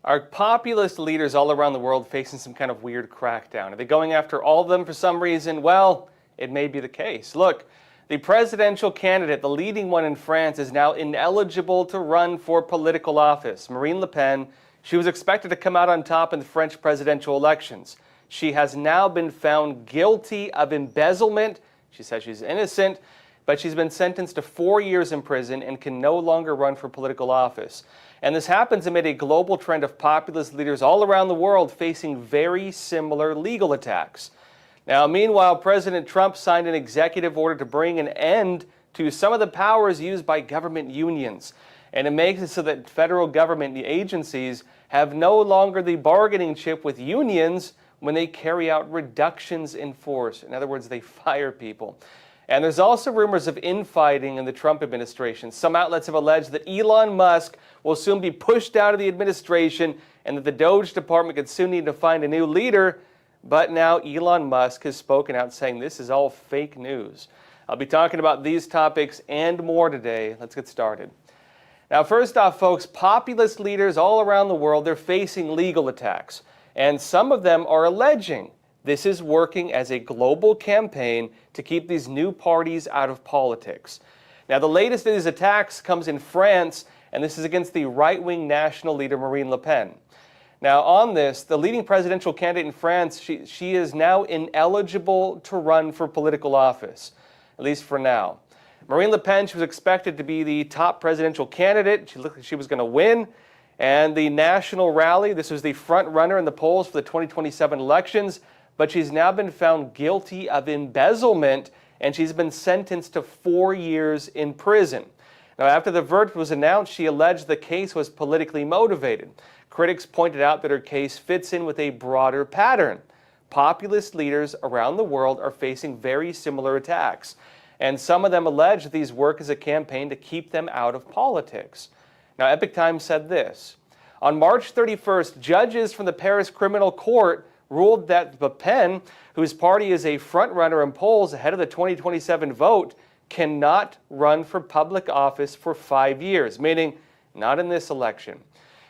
Are populist leaders all around the world facing some kind of weird crackdown? Are they going after all of them for some reason? Well, it may be the case. Look, the presidential candidate, the leading one in France, is now ineligible to run for political office. Marine Le Pen, she was expected to come out on top in the French presidential elections. She has now been found guilty of embezzlement. She says she's innocent, but she's been sentenced to 4 years in prison and can no longer run for political office. And this happens amid a global trend of populist leaders all around the world facing very similar legal attacks. Now, meanwhile, President Trump signed an executive order to bring an end to some of the powers used by government unions. And it makes it so that federal government agencies have no longer the bargaining chip with unions when they carry out reductions in force. In other words, they fire people. And there's also rumors of infighting in the Trump administration. Some outlets have alleged that Elon Musk will soon be pushed out of the administration and that the Doge department could soon need to find a new leader. But now Elon Musk has spoken out saying this is all fake news. I'll be talking about these topics and more today. Let's get started. Now, first off, folks, populist leaders all around the world, they're facing legal attacks. And some of them are alleging this is working as a global campaign to keep these new parties out of politics. Now, the latest of these attacks comes in France, and this is against the right-wing national leader Marine Le Pen. Now, on this, the leading presidential candidate in France, she is now ineligible to run for political office, at least for now. Marine Le Pen, she was expected to be the top presidential candidate. She looked like she was going to win. And the national rally, this was the front runner in the polls for the 2027 elections, but she's now been found guilty of embezzlement, and she's been sentenced to 4 years in prison. Now, after the verdict was announced, she alleged the case was politically motivated. Critics pointed out that her case fits in with a broader pattern. Populist leaders around the world are facing very similar attacks, and some of them allege that these work as a campaign to keep them out of politics. Now, Epoch Times said this: on March 31st, judges from the Paris Criminal Court ruled that Le Pen, whose party is a front-runner in polls ahead of the 2027 vote, cannot run for public office for 5 years, meaning not in this election.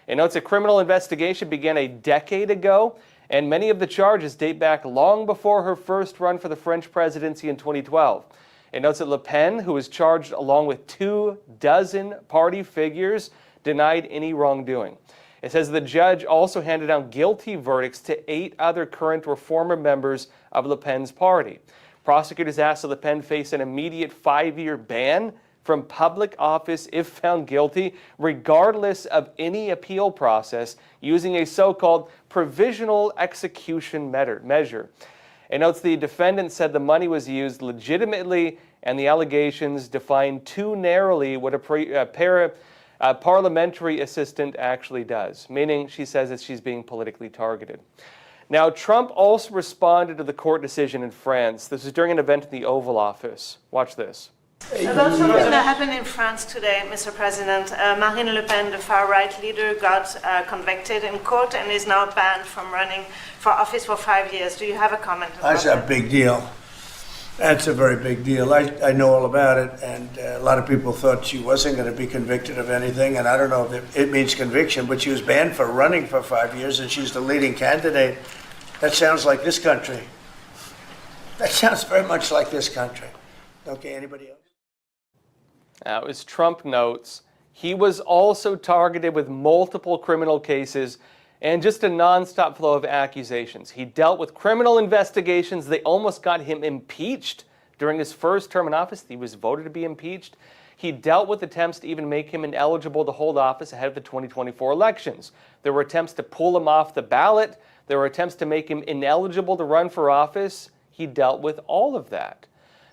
It notes a criminal investigation began a decade ago, and many of the charges date back long before her first run for the French presidency in 2012. It notes that Le Pen, who was charged along with 24 party figures, denied any wrongdoing. It says the judge also handed down guilty verdicts to 8 other current or former members of Le Pen's party. Prosecutors asked that Le Pen face an immediate 5-year ban from public office if found guilty, regardless of any appeal process, using a so-called provisional execution measure. It notes the defendant said the money was used legitimately and the allegations defined too narrowly what a parliamentary assistant actually does, meaning she says that she's being politically targeted. Now, Trump also responded to the court decision in France. This was during an event in the Oval Office. Watch this. About something that happened in France today, Mr. President. Marine Le Pen, the far-right leader, got convicted in court and is now banned from running for office for 5 years. Do you have a comment about that? That's a big deal. That's a very big deal. I know all about it, and a lot of people thought she wasn't going to be convicted of anything, and I don't know if it means conviction, but she was banned for running for 5 years, and she's the leading candidate. That sounds like this country. That sounds very much like this country. Okay, anybody else? Now, as Trump notes, he was also targeted with multiple criminal cases and just a nonstop flow of accusations. He dealt with criminal investigations. They almost got him impeached during his first term in office. He was voted to be impeached. He dealt with attempts to even make him ineligible to hold office ahead of the 2024 elections. There were attempts to pull him off the ballot. There were attempts to make him ineligible to run for office. He dealt with all of that.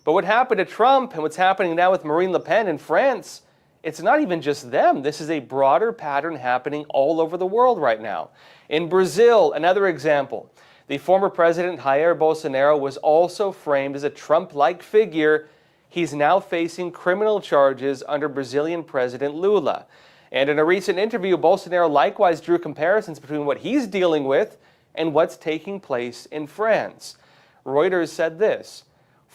But what happened to Trump and what's happening now with Marine Le Pen in France, it's not even just them. This is a broader pattern happening all over the world right now. In Brazil, another example, the former president Jair Bolsonaro was also framed as a Trump-like figure. He's now facing criminal charges under Brazilian President Lula. And in a recent interview, Bolsonaro likewise drew comparisons between what he's dealing with and what's taking place in France. Reuters said this: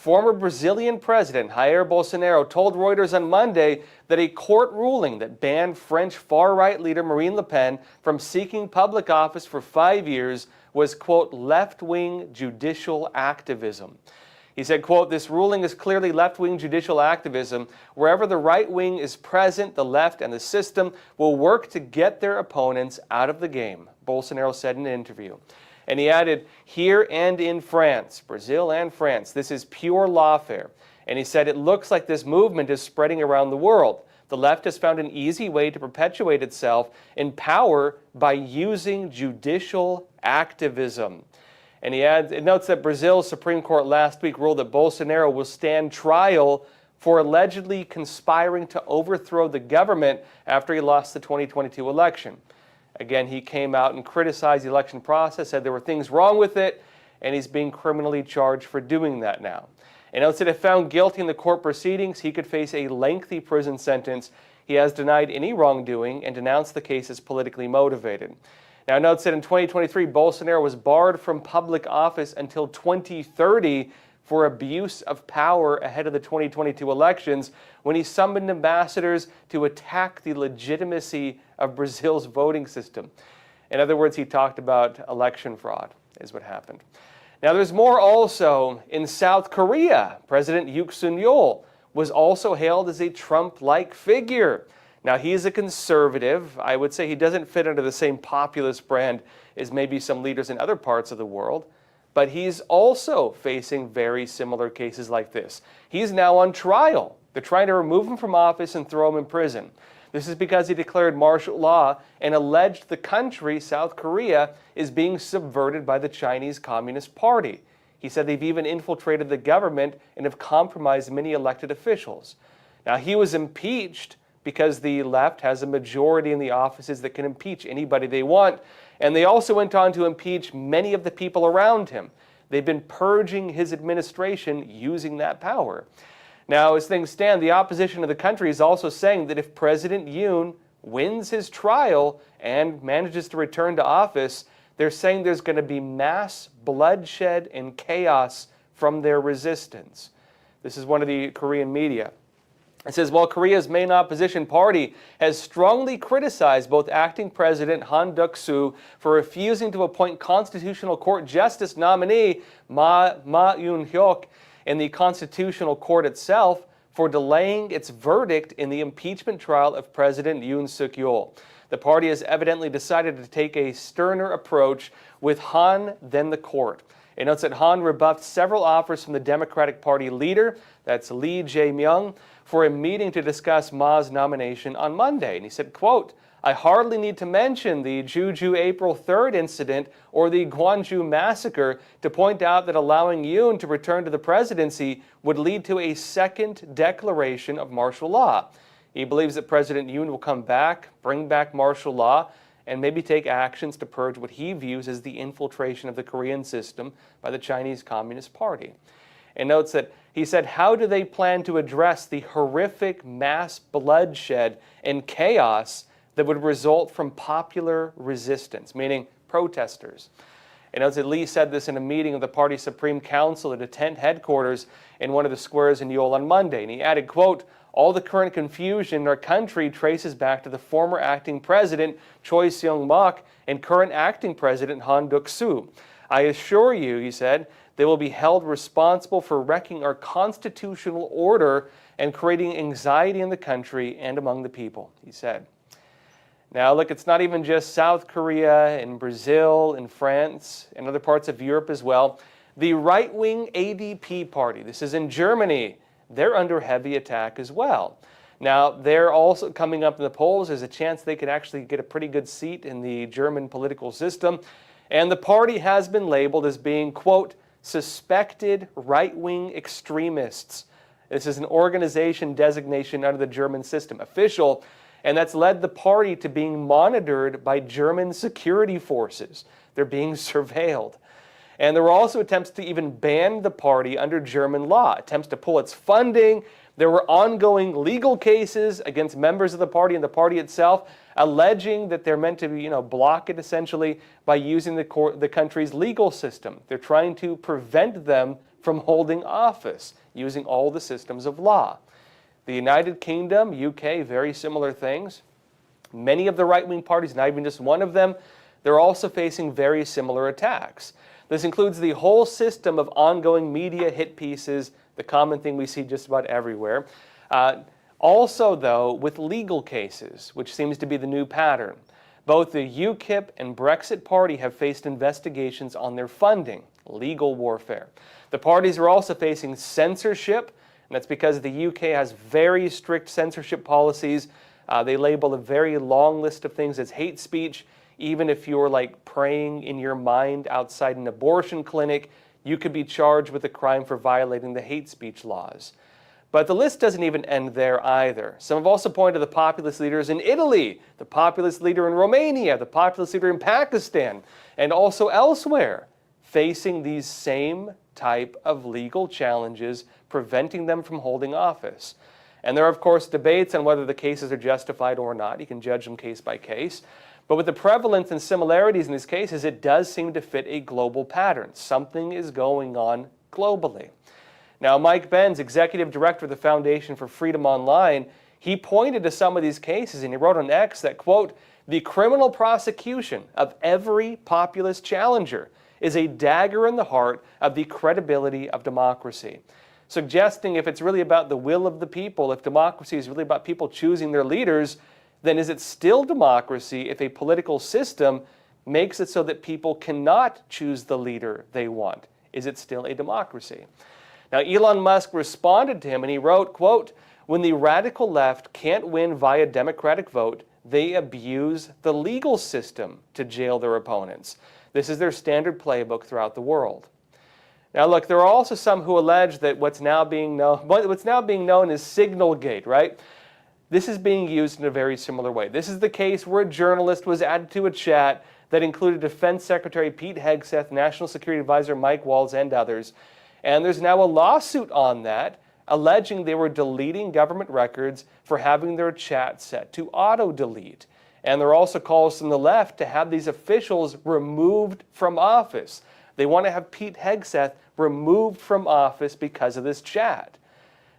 Former Brazilian President Jair Bolsonaro told Reuters on Monday that a court ruling that banned French far-right leader Marine Le Pen from seeking public office for 5 years was, quote, left-wing judicial activism. He said, quote, this ruling is clearly left-wing judicial activism. Wherever the right wing is present, the left and the system will work to get their opponents out of the game, Bolsonaro said in an interview. And he added, here and in France, Brazil and France, this is pure lawfare. And he said, it looks like this movement is spreading around the world. The left has found an easy way to perpetuate itself in power by using judicial activism. And it notes that Brazil's Supreme Court last week ruled that Bolsonaro will stand trial for allegedly conspiring to overthrow the government after he lost the 2022 election. Again, he came out and criticized the election process, said there were things wrong with it, and he's being criminally charged for doing that now. And notes that if found guilty in the court proceedings, he could face a lengthy prison sentence. He has denied any wrongdoing and denounced the case as politically motivated. Now, notes that in 2023, Bolsonaro was barred from public office until 2030 for abuse of power ahead of the 2022 elections when he summoned ambassadors to attack the legitimacy of Brazil's voting system. In other words, he talked about election fraud, is what happened. Now, there's more also in South Korea. President Yoon Suk-yeol was also hailed as a Trump-like figure. Now, he's a conservative. I would say he doesn't fit under the same populist brand as maybe some leaders in other parts of the world, but he's also facing very similar cases like this. He's now on trial. They're trying to remove him from office and throw him in prison. This is because he declared martial law and alleged the country, South Korea, is being subverted by the Chinese Communist Party. He said they've even infiltrated the government and have compromised many elected officials. Now, he was impeached because the left has a majority in the offices that can impeach anybody they want. And they also went on to impeach many of the people around him. They've been purging his administration using that power. Now, as things stand, the opposition of the country is also saying that if President Yoon wins his trial and manages to return to office, they're saying there's going to be mass bloodshed and chaos from their resistance. This is one of the Korean media. It says, while Korea's main opposition party has strongly criticized both acting President Han Duck-soo for refusing to appoint Constitutional Court Justice nominee Ma Eun-hyuk and the Constitutional Court itself for delaying its verdict in the impeachment trial of President Yoon Suk-yeol. The party has evidently decided to take a sterner approach with Han than the court. It notes that Han rebuffed several offers from the Democratic Party leader, that's Lee Jae-myung, for a meeting to discuss Ma's nomination on Monday. And he said, quote, I hardly need to mention the Jeju April 3rd incident or the Gwangju massacre to point out that allowing Yoon to return to the presidency would lead to a second declaration of martial law. He believes that President Yoon will come back, bring back martial law, and maybe take actions to purge what he views as the infiltration of the Korean system by the Chinese Communist Party. And notes that he said, how do they plan to address the horrific mass bloodshed and chaos that would result from popular resistance, meaning protesters? And notes that Lee said this in a meeting of the party's Supreme Council at a tent headquarters in one of the squares in Seoul on Monday. And he added, quote, all the current confusion in our country traces back to the former acting president, Choi Seung-mok, and current acting president, Han Duck-soo. I assure you, he said, they will be held responsible for wrecking our constitutional order and creating anxiety in the country and among the people, he said. Now, look, it's not even just South Korea and Brazil and France and other parts of Europe as well. The right-wing ADP party, this is in Germany, they're under heavy attack as well. Now, they're also coming up in the polls. There's a chance they could actually get a pretty good seat in the German political system. And the party has been labeled as being, quote, suspected right-wing extremists. This is an organization designation under the German system, official, and that's led the party to being monitored by German security forces. They're being surveilled. And there were also attempts to even ban the party under German law, attempts to pull its funding. There were ongoing legal cases against members of the party and the party itself. alleging that they're meant to, block it essentially by using the country's legal system. They're trying to prevent them from holding office using all the systems of law. The United Kingdom, UK, very similar things. Many of the right-wing parties, not even just one of them, they're also facing very similar attacks. This includes the whole system of ongoing media hit pieces, the common thing we see just about everywhere. Also, though, with legal cases, which seems to be the new pattern. Both the UKIP and Brexit Party have faced investigations on their funding, legal warfare. The parties are also facing censorship, and that's because the UK has very strict censorship policies. They label a very long list of things as hate speech. Even if you're like praying in your mind outside an abortion clinic, you could be charged with a crime for violating the hate speech laws. But the list doesn't even end there either. Some have also pointed to the populist leaders in Italy, the populist leader in Romania, the populist leader in Pakistan, and also elsewhere, facing these same type of legal challenges preventing them from holding office. And there are, of course, debates on whether the cases are justified or not. You can judge them case by case. But with the prevalence and similarities in these cases, it does seem to fit a global pattern. Something is going on globally. Now, Mike Benz, executive director of the Foundation for Freedom Online, he pointed to some of these cases and he wrote on X that, quote, the criminal prosecution of every populist challenger is a dagger in the heart of the credibility of democracy, suggesting if it's really about the will of the people, if democracy is really about people choosing their leaders, then is it still democracy if a political system makes it so that people cannot choose the leader they want? Is it still a democracy? Now, Elon Musk responded to him and he wrote, quote, when the radical left can't win via democratic vote, they abuse the legal system to jail their opponents. This is their standard playbook throughout the world. Now, look, there are also some who allege that what's now being known as Signalgate, right? This is being used in a very similar way. This is the case where a journalist was added to a chat that included Defense Secretary Pete Hegseth, National Security Advisor Mike Waltz, and others. And there's now a lawsuit on that, alleging they were deleting government records for having their chat set to auto-delete. And there are also calls from the left to have these officials removed from office. They want to have Pete Hegseth removed from office because of this chat.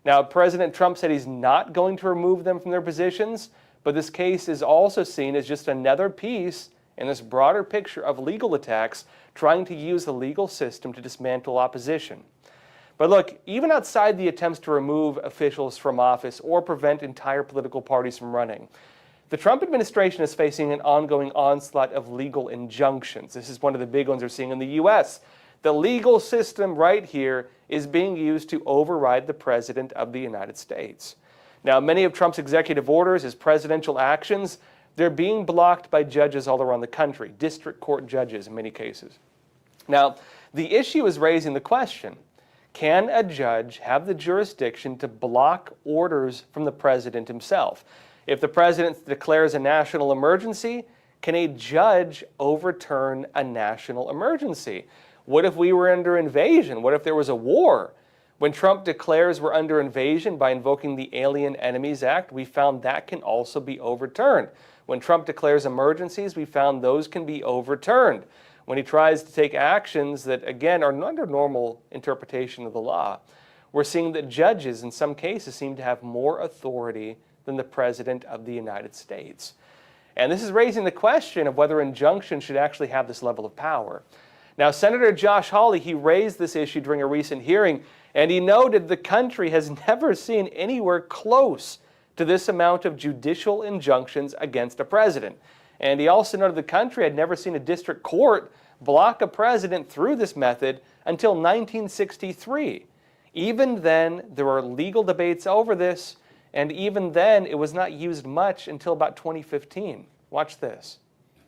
Now, President Trump said he's not going to remove them from their positions, but this case is also seen as just another piece in this broader picture of legal attacks trying to use the legal system to dismantle opposition. But look, even outside the attempts to remove officials from office or prevent entire political parties from running, the Trump administration is facing an ongoing onslaught of legal injunctions. This is one of the big ones we're seeing in the U.S. The legal system right here is being used to override the President of the United States. Now, many of Trump's executive orders, his presidential actions, they're being blocked by judges all around the country, district court judges in many cases. Now, the issue is raising the question, can a judge have the jurisdiction to block orders from the president himself? If the president declares a national emergency, can a judge overturn a national emergency? What if we were under invasion? What if there was a war? When Trump declares we're under invasion by invoking the Alien Enemies Act, we found that can also be overturned. When Trump declares emergencies, we found those can be overturned. When he tries to take actions that, again, are not under normal interpretation of the law, we're seeing that judges in some cases seem to have more authority than the President of the United States. And this is raising the question of whether injunctions should actually have this level of power. Now, Senator Josh Hawley, he raised this issue during a recent hearing, and he noted the country has never seen anywhere close to this amount of judicial injunctions against a president. And he also noted the country had never seen a district court block a president through this method until 1963. Even then, there were legal debates over this, and even then, it was not used much until about 2015. Watch this.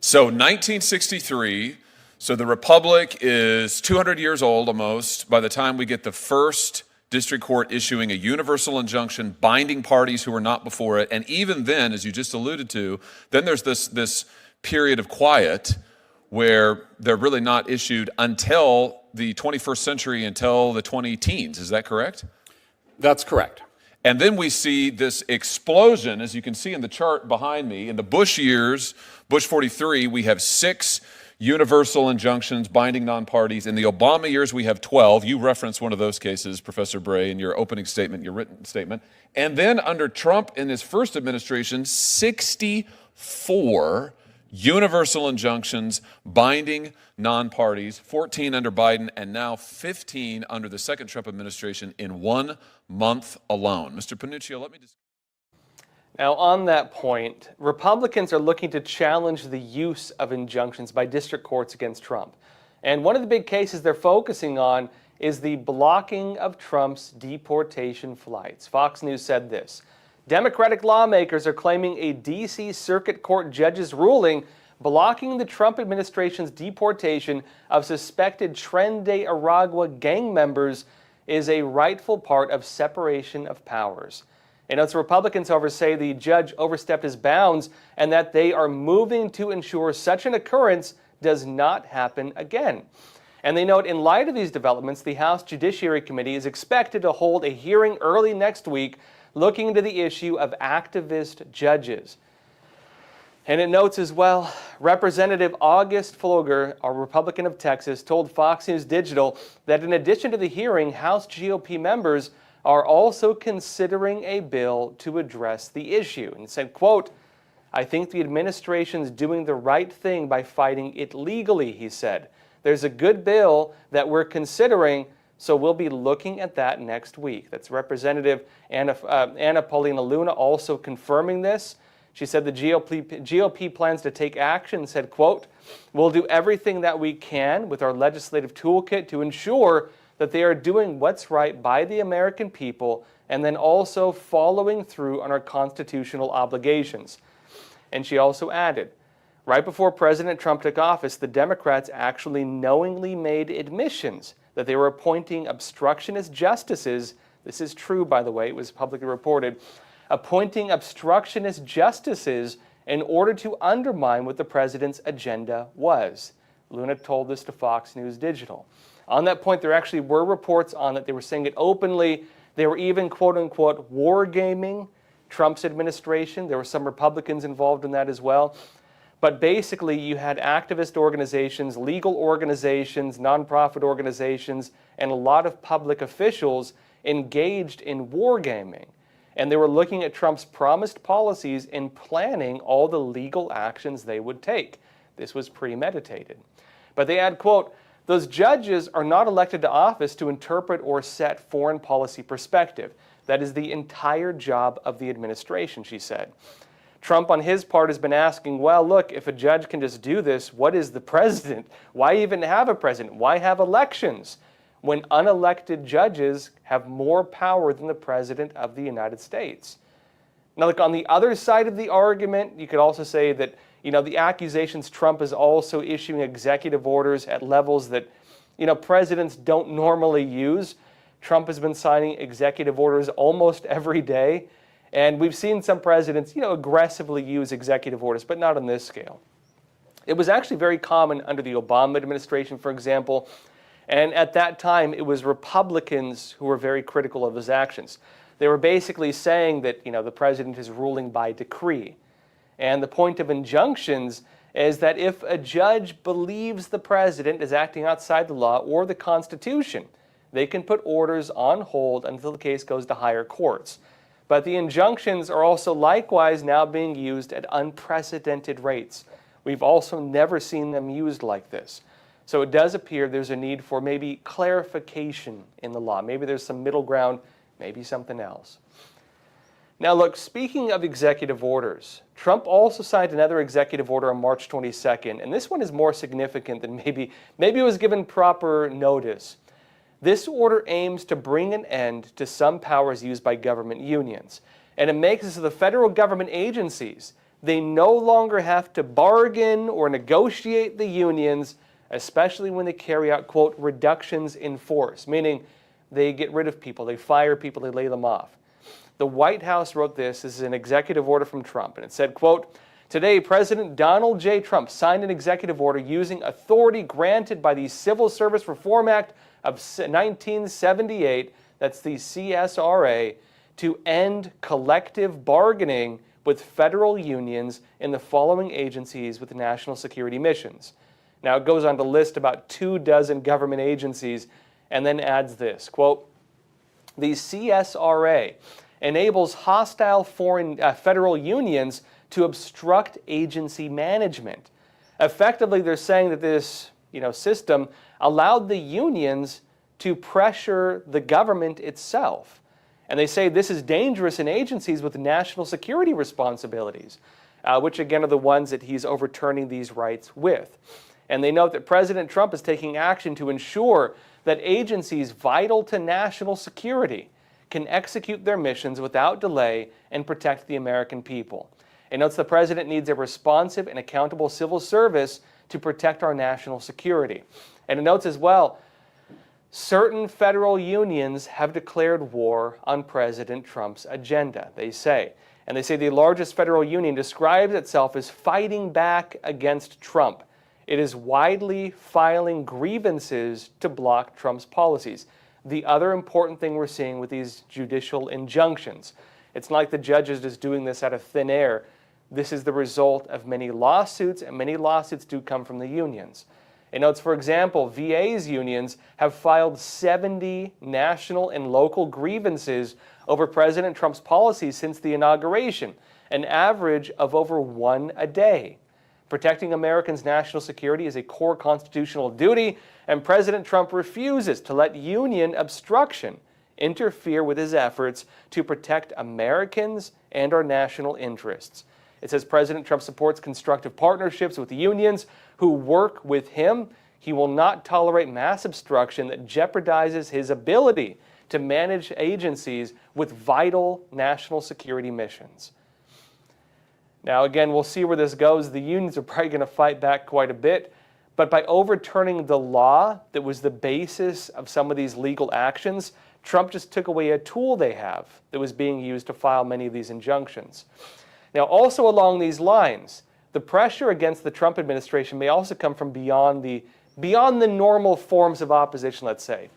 So 1963, so the Republic is 200 years old almost by the time we get the first district court issuing a universal injunction binding parties who were not before it. And even then, as you just alluded to, then there's this period of quiet where they're really not issued until the 21st century, until the 20-teens. Is that correct? That's correct. And then we see this explosion, as you can see in the chart behind me. In the Bush years, Bush 43, we have 6 universal injunctions binding non-parties. In the Obama years, we have 12. You referenced one of those cases, Professor Bray, in your opening statement, your written statement. And then under Trump in his first administration, 64 universal injunctions binding non-parties, 14 under Biden, and now 15 under the second Trump administration in 1 month alone. Mr. Panuccio, let me just... Now, on that point, Republicans are looking to challenge the use of injunctions by district courts against Trump. And one of the big cases they're focusing on is the blocking of Trump's deportation flights. Fox News said this: Democratic lawmakers are claiming a D.C. Circuit Court judge's ruling blocking the Trump administration's deportation of suspected Tren de Aragua gang members is a rightful part of separation of powers. And as Republicans, however, say the judge overstepped his bounds and that they are moving to ensure such an occurrence does not happen again. And they note in light of these developments, the House Judiciary Committee is expected to hold a hearing early next week looking into the issue of activist judges. And it notes as well, Representative August Floger, a Republican of Texas, told Fox News Digital that in addition to the hearing, House GOP members are also considering a bill to address the issue, and said, quote, I think the administration's doing the right thing by fighting it legally, he said. There's a good bill that we're considering, so we'll be looking at that next week. That's Representative Anna Paulina Luna also confirming this. She said the GOP plans to take action and said, quote, we'll do everything that we can with our legislative toolkit to ensure that they are doing what's right by the American people and then also following through on our constitutional obligations. And she also added, right before President Trump took office, the Democrats actually knowingly made admissions that they were appointing obstructionist justices. This is true, by the way, it was publicly reported, appointing obstructionist justices in order to undermine what the president's agenda was. Luna told this to Fox News Digital. On that point, there actually were reports on that. They were saying it openly. They were even, quote-unquote, wargaming Trump's administration. There were some Republicans involved in that as well. But basically, you had activist organizations, legal organizations, nonprofit organizations, and a lot of public officials engaged in wargaming. And they were looking at Trump's promised policies and planning all the legal actions they would take. This was premeditated. But they add, quote, those judges are not elected to office to interpret or set foreign policy perspective. That is the entire job of the administration, she said. Trump, on his part, has been asking, well, look, if a judge can just do this, what is the president? Why even have a president? Why have elections when unelected judges have more power than the president of the United States? Now, look, on the other side of the argument, you could also say that the accusations Trump is also issuing executive orders at levels that, presidents don't normally use. Trump has been signing executive orders almost every day. And we've seen some presidents, aggressively use executive orders, but not on this scale. It was actually very common under the Obama administration, for example. And at that time, it was Republicans who were very critical of his actions. They were basically saying that, the president is ruling by decree. And the point of injunctions is that if a judge believes the president is acting outside the law or the Constitution, they can put orders on hold until the case goes to higher courts. But the injunctions are also likewise now being used at unprecedented rates. We've also never seen them used like this. So it does appear there's a need for maybe clarification in the law. Maybe there's some middle ground, maybe something else. Now look, speaking of executive orders, Trump also signed another executive order on March 22nd, and this one is more significant than maybe it was given proper notice. This order aims to bring an end to some powers used by government unions, and it makes it so the federal government agencies, they no longer have to bargain or negotiate the unions, especially when they carry out, quote, reductions in force, meaning they get rid of people, they fire people, they lay them off. The White House wrote this is an executive order from Trump, and it said, quote, today, President Donald J. Trump signed an executive order using authority granted by the Civil Service Reform Act of 1978, that's the CSRA, to end collective bargaining with federal unions in the following agencies with national security missions. Now, it goes on to list about 24 government agencies and then adds this, quote, the CSRA enables hostile foreign federal unions to obstruct agency management. Effectively, they're saying that this system allowed the unions to pressure the government itself. And they say this is dangerous in agencies with national security responsibilities, which again are the ones that he's overturning these rights with. And they note that President Trump is taking action to ensure that agencies vital to national security can execute their missions without delay and protect the American people. It notes the president needs a responsive and accountable civil service to protect our national security. And it notes as well, certain federal unions have declared war on President Trump's agenda, they say. And they say the largest federal union describes itself as fighting back against Trump. It is widely filing grievances to block Trump's policies. The other important thing we're seeing with these judicial injunctions, it's not like the judge is just doing this out of thin air. This is the result of many lawsuits, and many lawsuits do come from the unions. It notes, for example, VA's unions have filed 70 national and local grievances over President Trump's policies since the inauguration, an average of over one a day. Protecting Americans' national security is a core constitutional duty, and President Trump refuses to let union obstruction interfere with his efforts to protect Americans and our national interests. It says President Trump supports constructive partnerships with unions who work with him. He will not tolerate mass obstruction that jeopardizes his ability to manage agencies with vital national security missions. Now, again, we'll see where this goes. The unions are probably going to fight back quite a bit, but by overturning the law that was the basis of some of these legal actions, Trump just took away a tool they have that was being used to file many of these injunctions. Now, also along these lines, the pressure against the Trump administration may also come from beyond the normal forms of opposition, let's say.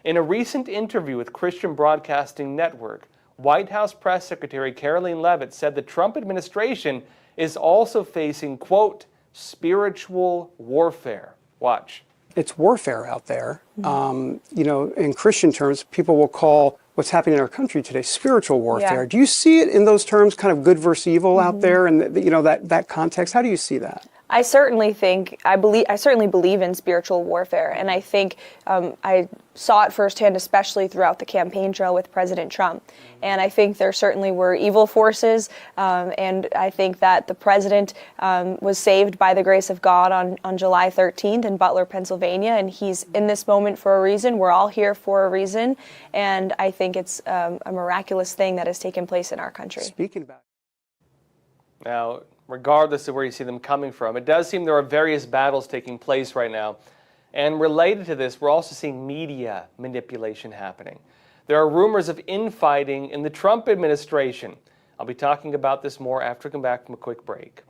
In a recent interview with Christian Broadcasting Network, White House Press Secretary Karoline Leavitt said the Trump administration is also facing, quote, spiritual warfare. Watch. It's warfare out there. In Christian terms, people will call what's happening in our country today spiritual warfare. Yeah. Do you see it in those terms, kind of good versus evil out there, and that context? How do you see that? I certainly believe in spiritual warfare, and I think I saw it firsthand, especially throughout the campaign trail with President Trump. And I think there certainly were evil forces, and I think that the president was saved by the grace of God on July 13th in Butler, Pennsylvania, and he's in this moment for a reason. We're all here for a reason, and I think it's a miraculous thing that has taken place in our country. Speaking about Now, regardless of where you see them coming from, it does seem there are various battles taking place right now. And related to this, we're also seeing media manipulation happening. There are rumors of infighting in the Trump administration. I'll be talking about this more after I come back from a quick break.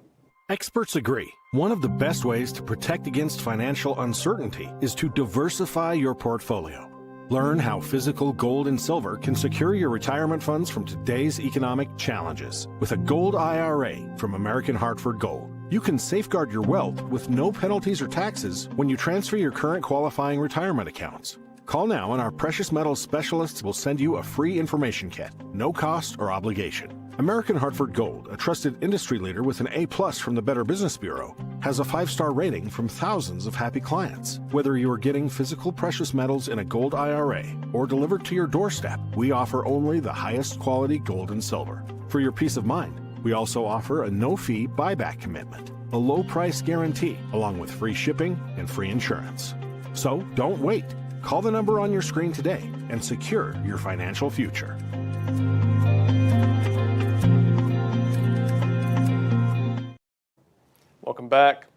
Experts agree. One of the best ways to protect against financial uncertainty is to diversify your portfolio. Learn how physical gold and silver can secure your retirement funds from today's economic challenges. With a gold IRA from American Hartford Gold, you can safeguard your wealth with no penalties or taxes when you transfer your current qualifying retirement accounts. Call now and our precious metals specialists will send you a free information kit, no cost or obligation. American Hartford Gold, a trusted industry leader with an A+ from the Better Business Bureau, has a 5-star rating from thousands of happy clients. Whether you are getting physical precious metals in a gold IRA or delivered to your doorstep, we offer only the highest quality gold and silver. For your peace of mind, we also offer a no-fee buyback commitment, a low-price guarantee, along with free shipping and free insurance. So don't wait. Call the number on your screen today and secure your financial future. Welcome back.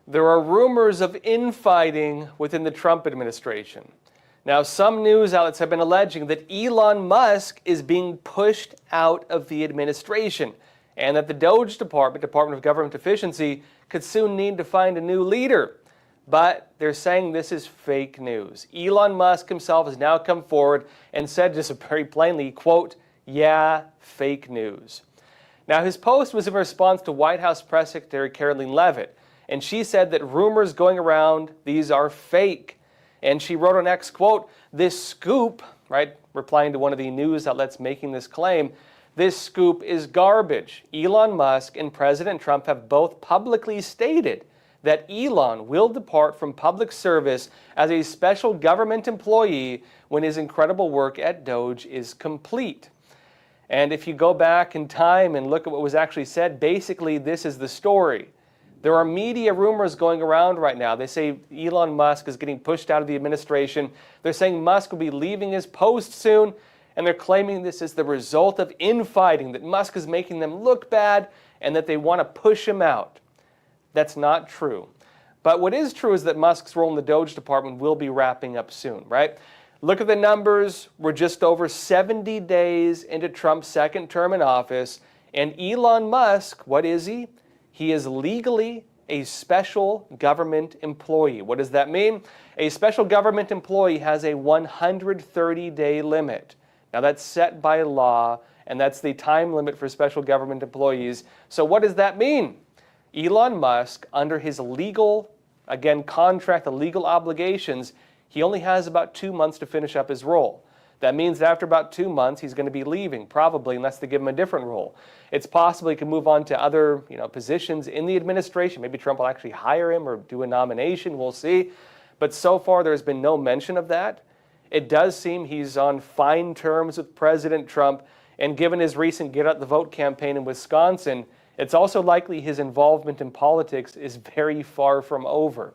There are rumors of infighting within the Trump administration. Now, some news outlets have been alleging that Elon Musk is being pushed out of the administration and that the Doge Department of Government Efficiency, could soon need to find a new leader. But they're saying this is fake news. Elon Musk himself has now come forward and said just very plainly, quote, Yeah, fake news. Now, his post was in response to White House Press Secretary Caroline Leavitt, and she said that rumors going around, these are fake. And she wrote on X, quote, "This scoop," right, replying to one of the news outlets making this claim, "this scoop is garbage. Elon Musk and President Trump have both publicly stated that Elon will depart from public service as a special government employee when his incredible work at Doge is complete." And if you go back in time and look at what was actually said, basically this is the story. There are media rumors going around right now. They say Elon Musk is getting pushed out of the administration. They're saying Musk will be leaving his post soon, and they're claiming this is the result of infighting, that Musk is making them look bad, and that they want to push him out. That's not true. But what is true is that Musk's role in the Doge department will be wrapping up soon, right? Look at the numbers. We're just over 70 days into Trump's second term in office, and Elon Musk, what is he? He is legally a special government employee. What does that mean? A special government employee has a 130-day limit. Now that's set by law, and that's the time limit for special government employees. So what does that mean? Elon Musk, under his legal, again, contract, the legal obligations, he only has about 2 months to finish up his role. That means that after about 2 months, he's going to be leaving, probably, unless they give him a different role. It's possible he can move on to other, positions in the administration. Maybe Trump will actually hire him or do a nomination. We'll see. But so far, there's been no mention of that. It does seem he's on fine terms with President Trump, and given his recent Get Out the Vote campaign in Wisconsin, it's also likely his involvement in politics is very far from over.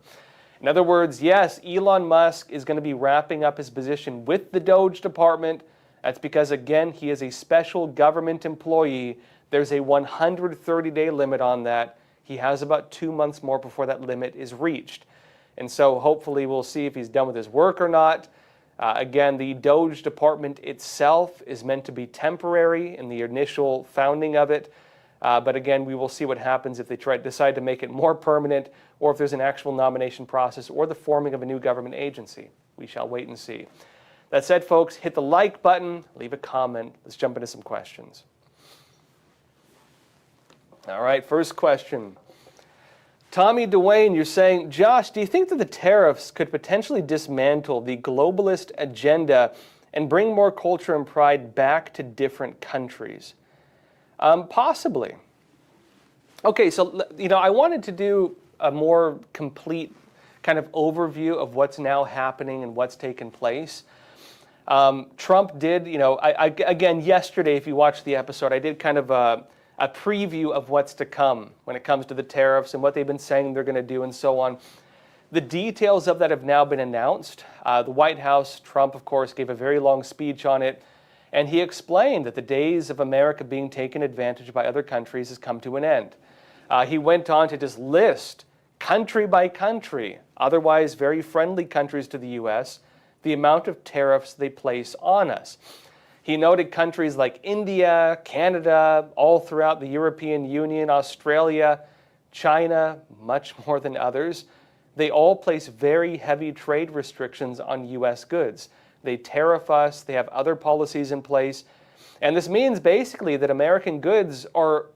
In other words, yes, Elon Musk is going to be wrapping up his position with the Doge department. That's because, again, he is a special government employee. There's a 130-day limit on that. He has about 2 months more before that limit is reached. And so hopefully we'll see if he's done with his work or not. Again, the Doge department itself is meant to be temporary in the initial founding of it. But again, we will see what happens if they decide to make it more permanent, or if there's an actual nomination process or the forming of a new government agency. We shall wait and see. That said, folks, hit the like button, leave a comment. Let's jump into some questions. All right, first question. Tommy Dwayne, you're saying, Josh, do you think that the tariffs could potentially dismantle the globalist agenda and bring more culture and pride back to different countries? Possibly. Okay, so, I wanted to do a more complete kind of overview of what's now happening and what's taken place. Trump did, again, yesterday, if you watched the episode, I did kind of a preview of what's to come when it comes to the tariffs and what they've been saying they're going to do and so on. The details of that have now been announced. The White House, Trump, of course, gave a very long speech on it. And he explained that the days of America being taken advantage by other countries has come to an end. He went on to just list country by country, otherwise very friendly countries to the U.S., the amount of tariffs they place on us. He noted countries like India, Canada, all throughout the European Union, Australia, China, much more than others. They all place very heavy trade restrictions on U.S. goods. They tariff us, they have other policies in place. And this means basically that American goods are,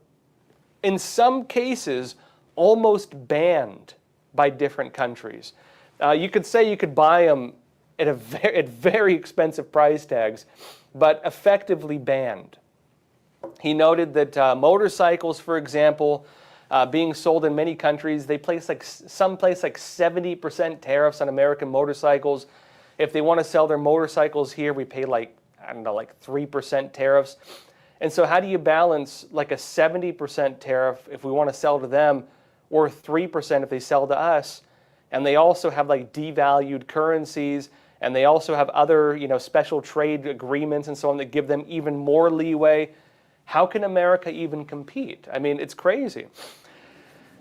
in some cases, almost banned by different countries. You could say you could buy them at very expensive price tags, but effectively banned. He noted that motorcycles, for example, being sold in many countries, they place some place like 70% tariffs on American motorcycles. If they want to sell their motorcycles here, we pay like 3% tariffs. And so how do you balance like a 70% tariff if we want to sell to them, or 3% if they sell to us? And they also have like devalued currencies, and they also have other, special trade agreements and so on that give them even more leeway. How can America even compete? I mean, it's crazy.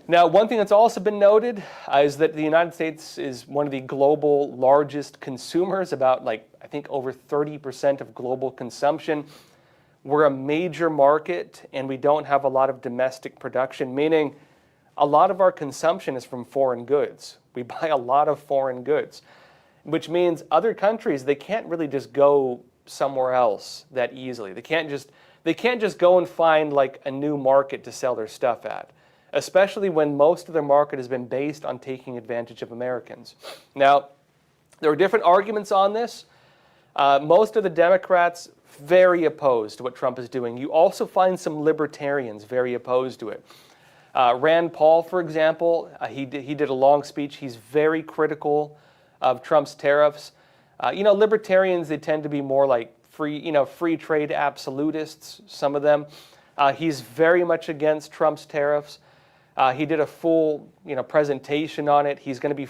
Now, one thing that's also been noted is that the United States is one of the global largest consumers, about I think over 30% of global consumption. We're a major market, and we don't have a lot of domestic production, meaning a lot of our consumption is from foreign goods. We buy a lot of foreign goods, which means other countries, they can't really just go somewhere else that easily. They can't just go and find like a new market to sell their stuff at, especially when most of their market has been based on taking advantage of Americans. Now, there are different arguments on this. Most of the Democrats very opposed to what Trump is doing. You also find some libertarians very opposed to it. Rand Paul, for example, he did a long speech. He's very critical of Trump's tariffs. Libertarians, they tend to be more like free trade absolutists, some of them. He's very much against Trump's tariffs. He did a full, presentation on it. He's going to be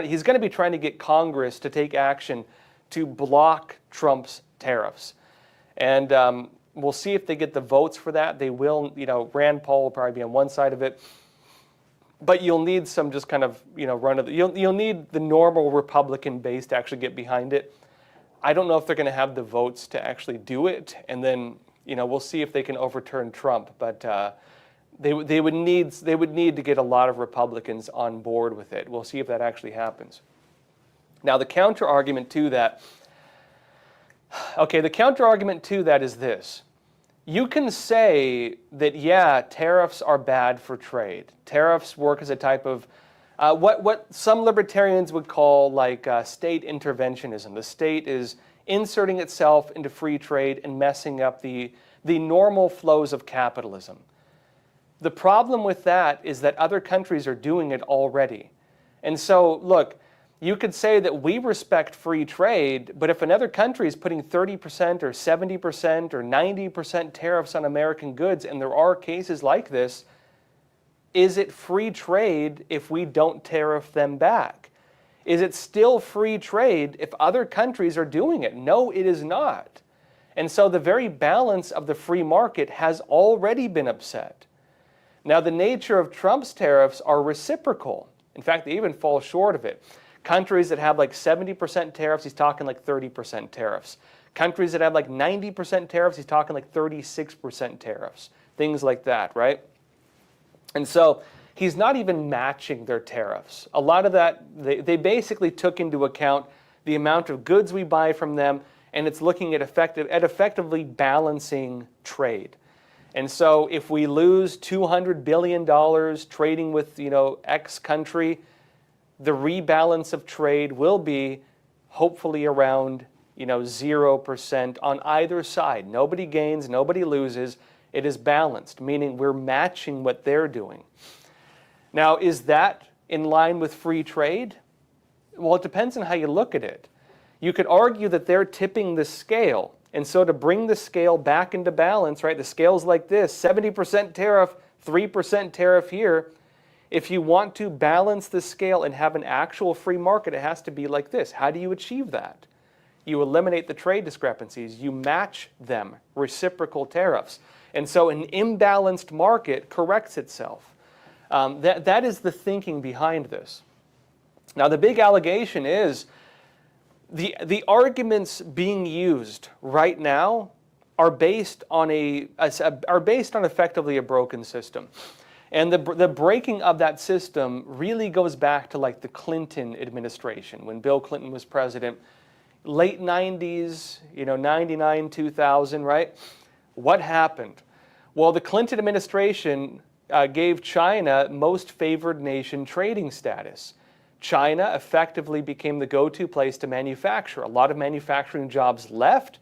he's going to be trying to get Congress to take action to block Trump's tariffs. And we'll see if they get the votes for that. They will, Rand Paul will probably be on one side of it. But you'll need some just kind of, you'll need the normal Republican base to actually get behind it. I don't know if they're going to have the votes to actually do it. And then, we'll see if they can overturn Trump. But they would need to get a lot of Republicans on board with it. We'll see if that actually happens. Now, the counter argument to that is this. You can say that, yeah, tariffs are bad for trade. Tariffs work as a type of what some libertarians would call like state interventionism. The state is inserting itself into free trade and messing up the normal flows of capitalism. The problem with that is that other countries are doing it already. And so, look, you could say that we respect free trade, but if another country is putting 30% or 70% or 90% tariffs on American goods, and there are cases like this, is it free trade if we don't tariff them back? Is it still free trade if other countries are doing it? No, it is not. And so the very balance of the free market has already been upset. Now, the nature of Trump's tariffs are reciprocal. In fact, they even fall short of it. Countries that have like 70% tariffs, he's talking like 30% tariffs. Countries that have like 90% tariffs, he's talking like 36% tariffs. Things like that, right? And so he's not even matching their tariffs. A lot of that, they basically took into account the amount of goods we buy from them, and it's looking at effectively balancing trade. And so if we lose $200 billion trading with, X country, the rebalance of trade will be hopefully around, 0% on either side. Nobody gains, nobody loses. It is balanced, meaning we're matching what they're doing. Now, is that in line with free trade? Well, it depends on how you look at it. You could argue that they're tipping the scale. And so to bring the scale back into balance, right, the scale's like this, 70% tariff, 3% tariff here. If you want to balance the scale and have an actual free market, it has to be like this. How do you achieve that? You eliminate the trade discrepancies. You match them, reciprocal tariffs. And so an imbalanced market corrects itself. That is the thinking behind this. Now, the big allegation is the arguments being used right now are based on effectively a broken system. And the breaking of that system really goes back to like the Clinton administration, when Bill Clinton was president, late 90s, 99, 2000, right? What happened? Well, the Clinton administration gave China most favored nation trading status. China effectively became the go-to place to manufacture. A lot of manufacturing jobs left,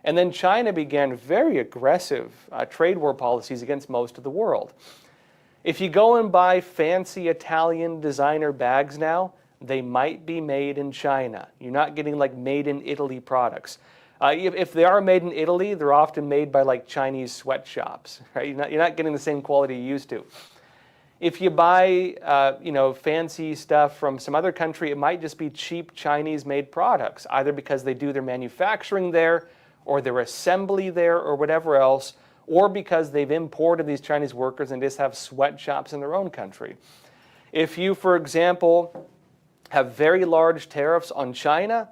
and then China began very aggressive trade war policies against most of the world. If you go and buy fancy Italian designer bags now, they might be made in China. You're not getting like made in Italy products. If they are made in Italy, they're often made by like Chinese sweatshops, right? You're not getting the same quality you used to. If you buy, fancy stuff from some other country, it might just be cheap Chinese-made products, either because they do their manufacturing there, or their assembly there, or whatever else, or because they've imported these Chinese workers and just have sweatshops in their own country. If you, for example, have very large tariffs on China,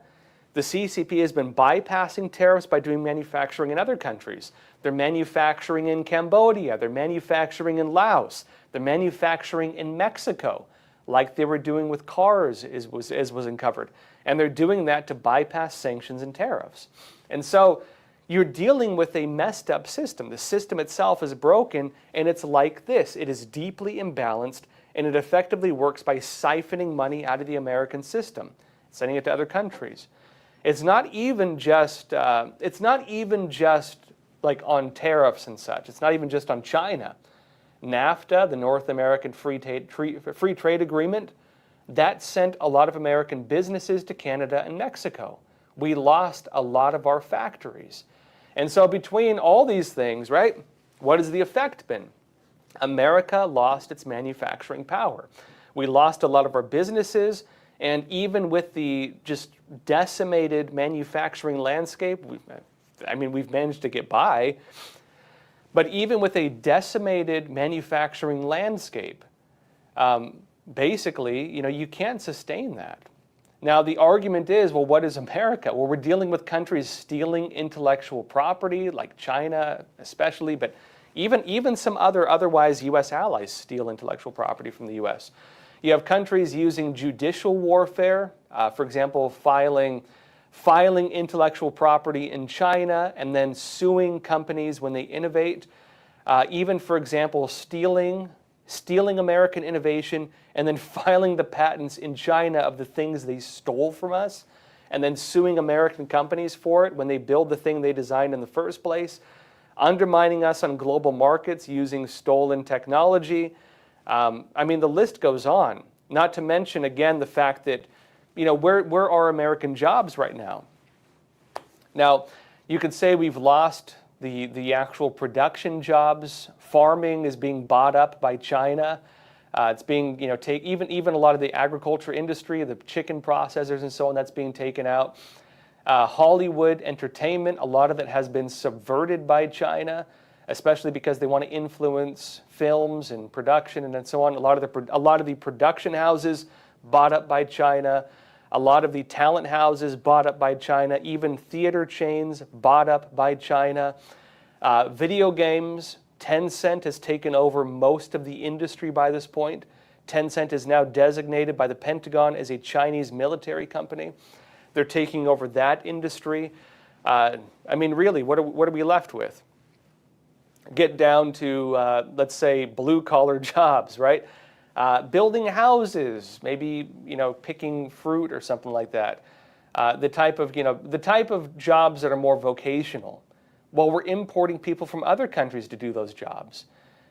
the CCP has been bypassing tariffs by doing manufacturing in other countries. They're manufacturing in Cambodia, they're manufacturing in Laos, they're manufacturing in Mexico. like they were doing with cars, as was uncovered. And they're doing that to bypass sanctions and tariffs. And so you're dealing with a messed up system. The system itself is broken, and it's like this. It is deeply imbalanced, and it effectively works by siphoning money out of the American system, sending it to other countries. It's not even just like on tariffs and such. It's not even just on China. NAFTA, the North American Free Trade Agreement, that sent a lot of American businesses to Canada and Mexico. We lost a lot of our factories. And so between all these things, right, what has the effect been? America lost its manufacturing power. We lost a lot of our businesses, and even with the just decimated manufacturing landscape, we've managed to get by, but even with a decimated manufacturing landscape, basically, you can't sustain that. Now, the argument is, well, what is America? Well, we're dealing with countries stealing intellectual property, like China especially, but even some otherwise U.S. allies steal intellectual property from the U.S. You have countries using judicial warfare, for example, filing intellectual property in China and then suing companies when they innovate. Even, for example, stealing American innovation and then filing the patents in China of the things they stole from us and then suing American companies for it when they build the thing they designed in the first place, undermining us on global markets using stolen technology. The list goes on. Not to mention, again, the fact that, where are American jobs right now? Now, you could say we've lost the actual production jobs. Farming is being bought up by China. It's being, even a lot of the agriculture industry, the chicken processors and so on, that's being taken out. Hollywood entertainment, a lot of it has been subverted by China, especially because they want to influence films and production and so on. A lot of the production houses bought up by China. A lot of the talent houses bought up by China. Even theater chains bought up by China. Video games, Tencent has taken over most of the industry by this point. Tencent is now designated by the Pentagon as a Chinese military company. They're taking over that industry. Really, what are we left with? Get down to, let's say, blue-collar jobs, right? Building houses, maybe, picking fruit or something like that. The type of jobs that are more vocational. Well, we're importing people from other countries to do those jobs.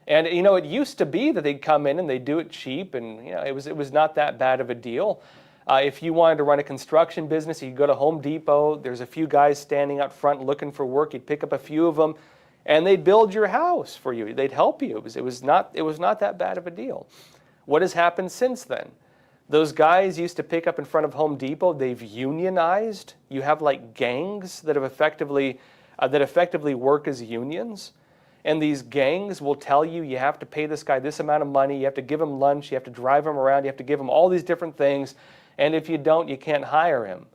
And, it used to be that they'd come in and they'd do it cheap and, it was not that bad of a deal. If you wanted to run a construction business, you could go to Home Depot. There's a few guys standing out front looking for work. You'd pick up a few of them, and they'd build your house for you. They'd help you. It was not that bad of a deal. What has happened since then? Those guys used to pick up in front of Home Depot. They've unionized. You have like gangs that have effectively work as unions. And these gangs will tell you have to pay this guy this amount of money, you have to give him lunch, you have to drive him around, you have to give him all these different things, and if you don't, you can't hire him.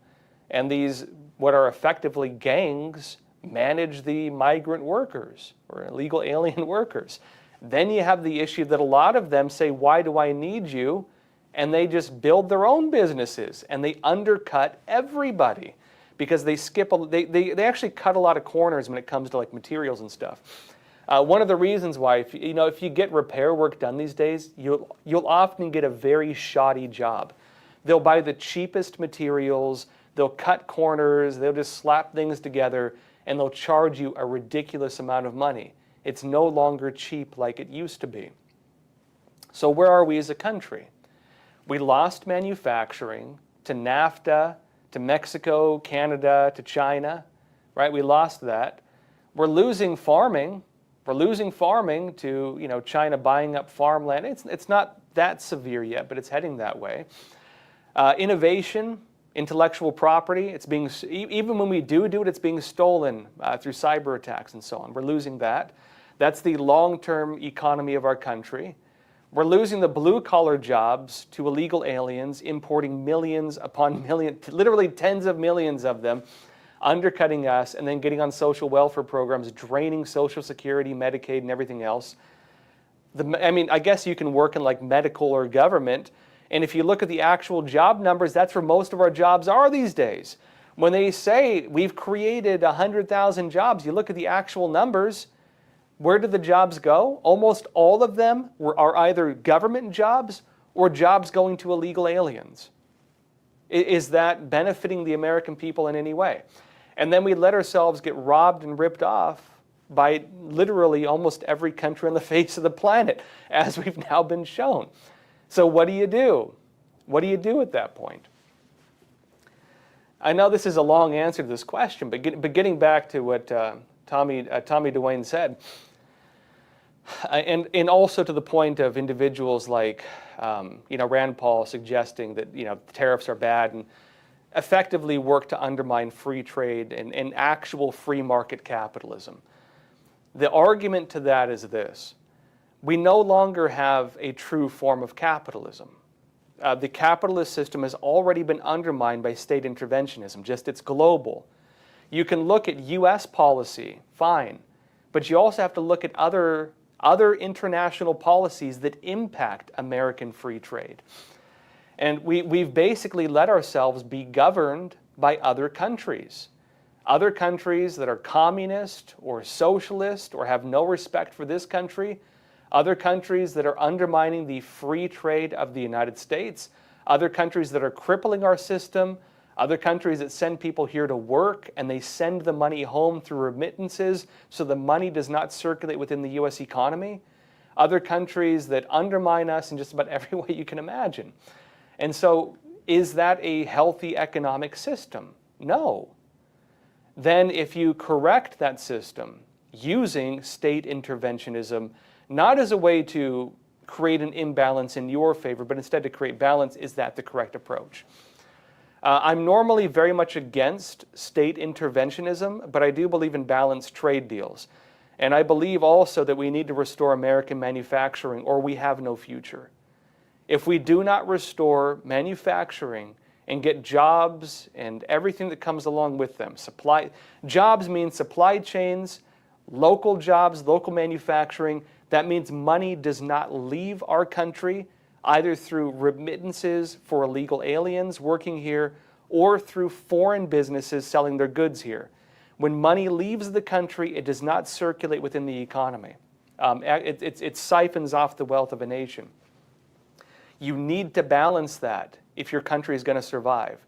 And these, what are effectively gangs, manage the migrant workers or illegal alien workers. Then you have the issue that a lot of them say, why do I need you? And they just build their own businesses and they undercut everybody because they they actually cut a lot of corners when it comes to like materials and stuff. One of the reasons why, if you get repair work done these days, you'll often get a very shoddy job. They'll buy the cheapest materials, they'll cut corners, they'll just slap things together, and they'll charge you a ridiculous amount of money. It's no longer cheap like it used to be. So where are we as a country? We lost manufacturing to NAFTA, to Mexico, Canada, to China, right? We lost that. We're losing farming. We're losing farming to China buying up farmland. It's not that severe yet, but it's heading that way. Innovation, intellectual property, it's being, even when we do it, it's being stolen through cyber attacks and so on. We're losing that. That's the long-term economy of our country. We're losing the blue-collar jobs to illegal aliens, importing millions upon millions, literally tens of millions of them, undercutting us, and then getting on social welfare programs, draining Social Security, Medicaid, and everything else. I guess you can work in like medical or government, And if you look at the actual job numbers, that's where most of our jobs are these days. When they say we've created 100,000 jobs, you look at the actual numbers, where do the jobs go? Almost all of them are either government jobs or jobs going to illegal aliens. Is that benefiting the American people in any way? And then we let ourselves get robbed and ripped off by literally almost every country on the face of the planet, as we've now been shown. So what do you do? What do you do at that point? I know this is a long answer to this question, but getting back to what Tommy DeWayne said, and also to the point of individuals like Rand Paul suggesting that tariffs are bad and effectively work to undermine free trade and actual free market capitalism. The argument to that is this: we no longer have a true form of capitalism. The capitalist system has already been undermined by state interventionism, just it's global. You can look at US policy, fine, but you also have to look at other international policies that impact American free trade. And we've basically let ourselves be governed by other countries. Other countries that are communist or socialist or have no respect for this country. Other countries that are undermining the free trade of the United States. Other countries that are crippling our system. Other countries that send people here to work and they send the money home through remittances so the money does not circulate within the US economy. Other countries that undermine us in just about every way you can imagine. And so, is that a healthy economic system? No. Then if you correct that system using state interventionism, not as a way to create an imbalance in your favor, but instead to create balance, is that the correct approach? I'm normally very much against state interventionism, but I do believe in balanced trade deals. And I believe also that we need to restore American manufacturing or we have no future. If we do not restore manufacturing and get jobs and everything that comes along with them, jobs means supply chains, local jobs, local manufacturing. That means money does not leave our country either through remittances for illegal aliens working here or through foreign businesses selling their goods here. When money leaves the country, it does not circulate within the economy. It siphons off the wealth of a nation. You need to balance that if your country is going to survive.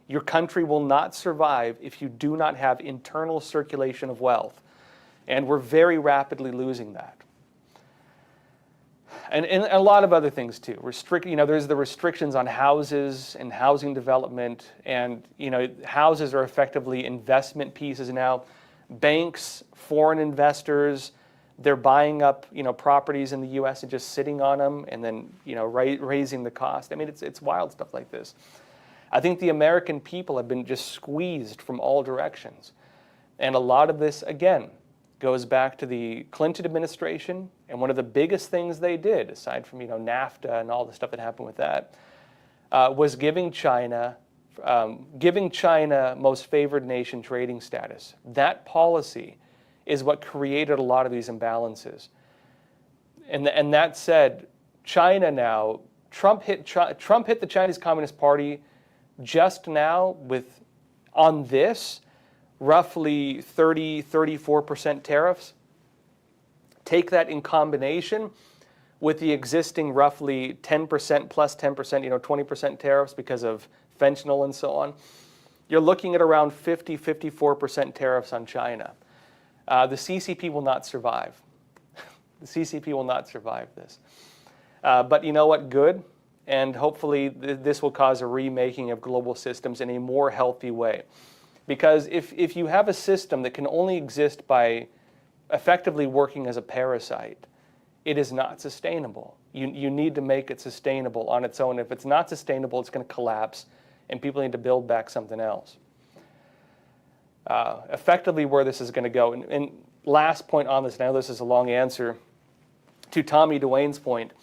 Your country will not survive if you do not have internal circulation of wealth. And we're very rapidly losing that. And a lot of other things too. There's the restrictions on houses and housing development, and houses are effectively investment pieces now. Banks, foreign investors, they're buying up properties in the U.S. and just sitting on them, and then raising the cost. I mean, it's wild stuff like this. I think the American people have been just squeezed from all directions, and a lot of this again goes back to the Clinton administration, and one of the biggest things they did, aside from NAFTA and all the stuff that happened with that, was giving China most favored nation trading status. That policy is what created a lot of these imbalances. And that said, China now, Trump hit the Chinese Communist Party just now with, on this, roughly 34% tariffs. Take that in combination with the existing roughly 10% plus 10%, 20% tariffs because of fentanyl and so on. You're looking at around 54% tariffs on China. The CCP will not survive. The CCP will not survive this. But you know what? Good. And hopefully this will cause a remaking of global systems in a more healthy way. Because if you have a system that can only exist by effectively working as a parasite, it is not sustainable. You need to make it sustainable on its own. If it's not sustainable, it's going to collapse, and people need to build back something else. Effectively where this is going to go. And last point on this, and I know this is a long answer, to Tommy DeWayne's point,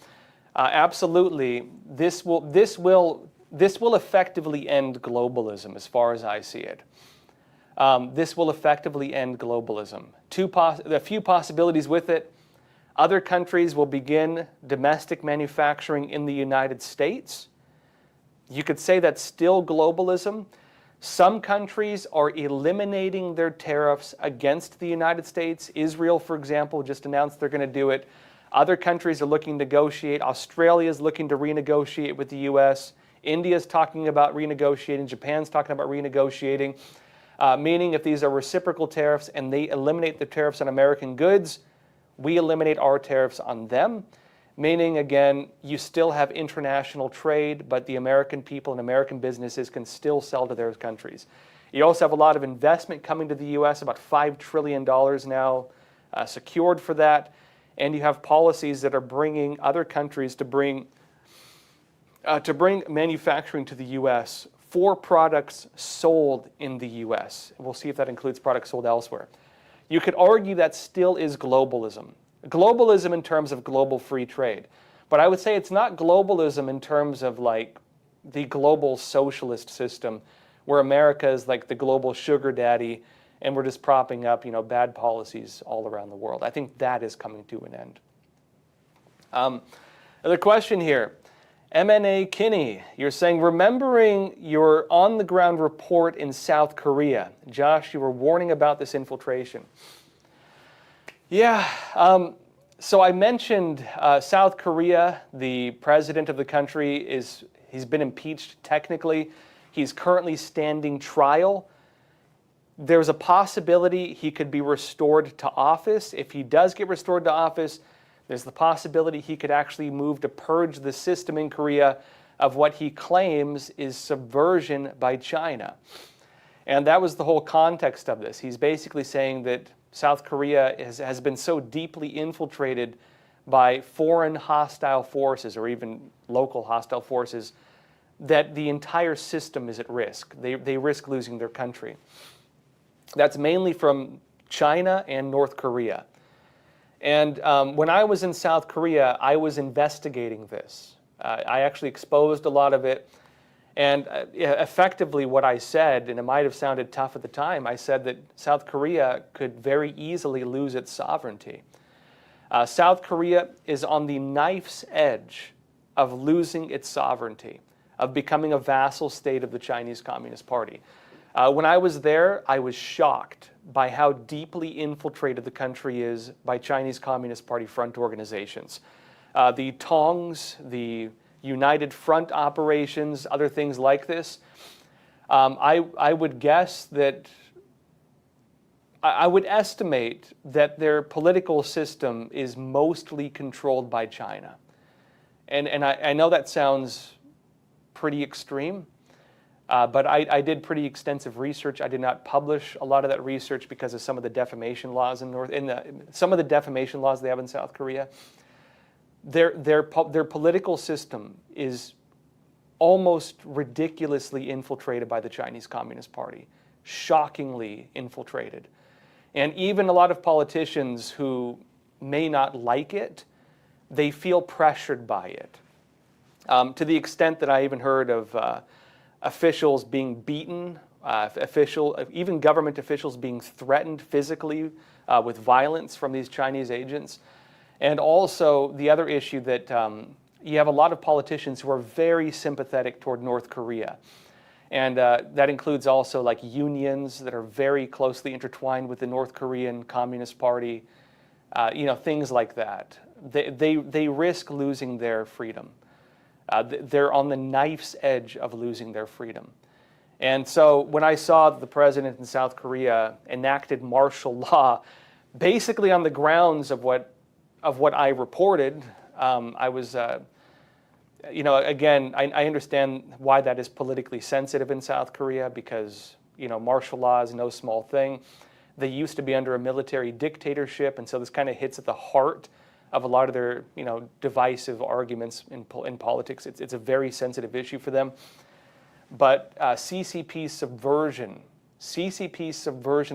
absolutely, this will effectively end globalism as far as I see it. This will effectively end globalism. A few possibilities with it. Other countries will begin domestic manufacturing in the United States. You could say that's still globalism. Some countries are eliminating their tariffs against the United States. Israel, for example, just announced they're going to do it. Other countries are looking to negotiate. Australia is looking to renegotiate with the U.S. India's talking about renegotiating. Japan's talking about renegotiating. Meaning if these are reciprocal tariffs and they eliminate the tariffs on American goods, we eliminate our tariffs on them. Meaning, again, you still have international trade, but the American people and American businesses can still sell to those countries. You also have a lot of investment coming to the U.S., about $5 trillion now secured for that. And you have policies that are bringing other countries to bring manufacturing to the U.S. for products sold in the U.S. We'll see if that includes products sold elsewhere. You could argue that still is globalism. Globalism in terms of global free trade. But I would say it's not globalism in terms of like the global socialist system where America is like the global sugar daddy and we're just propping up, bad policies all around the world. I think that is coming to an end. Another question here. M&A Kinney, you're saying, remembering your on-the-ground report in South Korea. Josh, you were warning about this infiltration. Yeah, so I mentioned South Korea. The president of the country he's been impeached technically. He's currently standing trial. There's a possibility he could be restored to office. If he does get restored to office, there's the possibility he could actually move to purge the system in Korea of what he claims is subversion by China. And that was the whole context of this. He's basically saying that South Korea has been so deeply infiltrated by foreign hostile forces or even local hostile forces that the entire system is at risk. They risk losing their country. That's mainly from China and North Korea. And when I was in South Korea, I was investigating this. I actually exposed a lot of it. And effectively what I said, and it might have sounded tough at the time, I said that South Korea could very easily lose its sovereignty. South Korea is on the knife's edge of losing its sovereignty, of becoming a vassal state of the Chinese Communist Party. When I was there, I was shocked by how deeply infiltrated the country is by Chinese Communist Party front organizations. The Tongs, the United Front operations, other things like this. I would guess that, I would estimate that their political system is mostly controlled by China. And I know that sounds pretty extreme, but I did pretty extensive research. I did not publish a lot of that research because of some of the defamation laws some of the defamation laws they have in South Korea. Their political system is almost ridiculously infiltrated by the Chinese Communist Party, shockingly infiltrated. And even a lot of politicians who may not like it, they feel pressured by it. To the extent that I even heard of officials being beaten, even government officials being threatened physically with violence from these Chinese agents. And also the other issue that you have a lot of politicians who are very sympathetic toward North Korea. And that includes also like unions that are very closely intertwined with the North Korean Communist Party, things like that. They risk losing their freedom. They're on the knife's edge of losing their freedom. And so when I saw the president in South Korea enacted martial law, basically on the grounds of what I reported, I was, again, I understand why that is politically sensitive in South Korea because, martial law is no small thing. They used to be under a military dictatorship, and so this kind of hits at the heart of a lot of their, divisive arguments in politics. It's a very sensitive issue for them. But CCP's subversion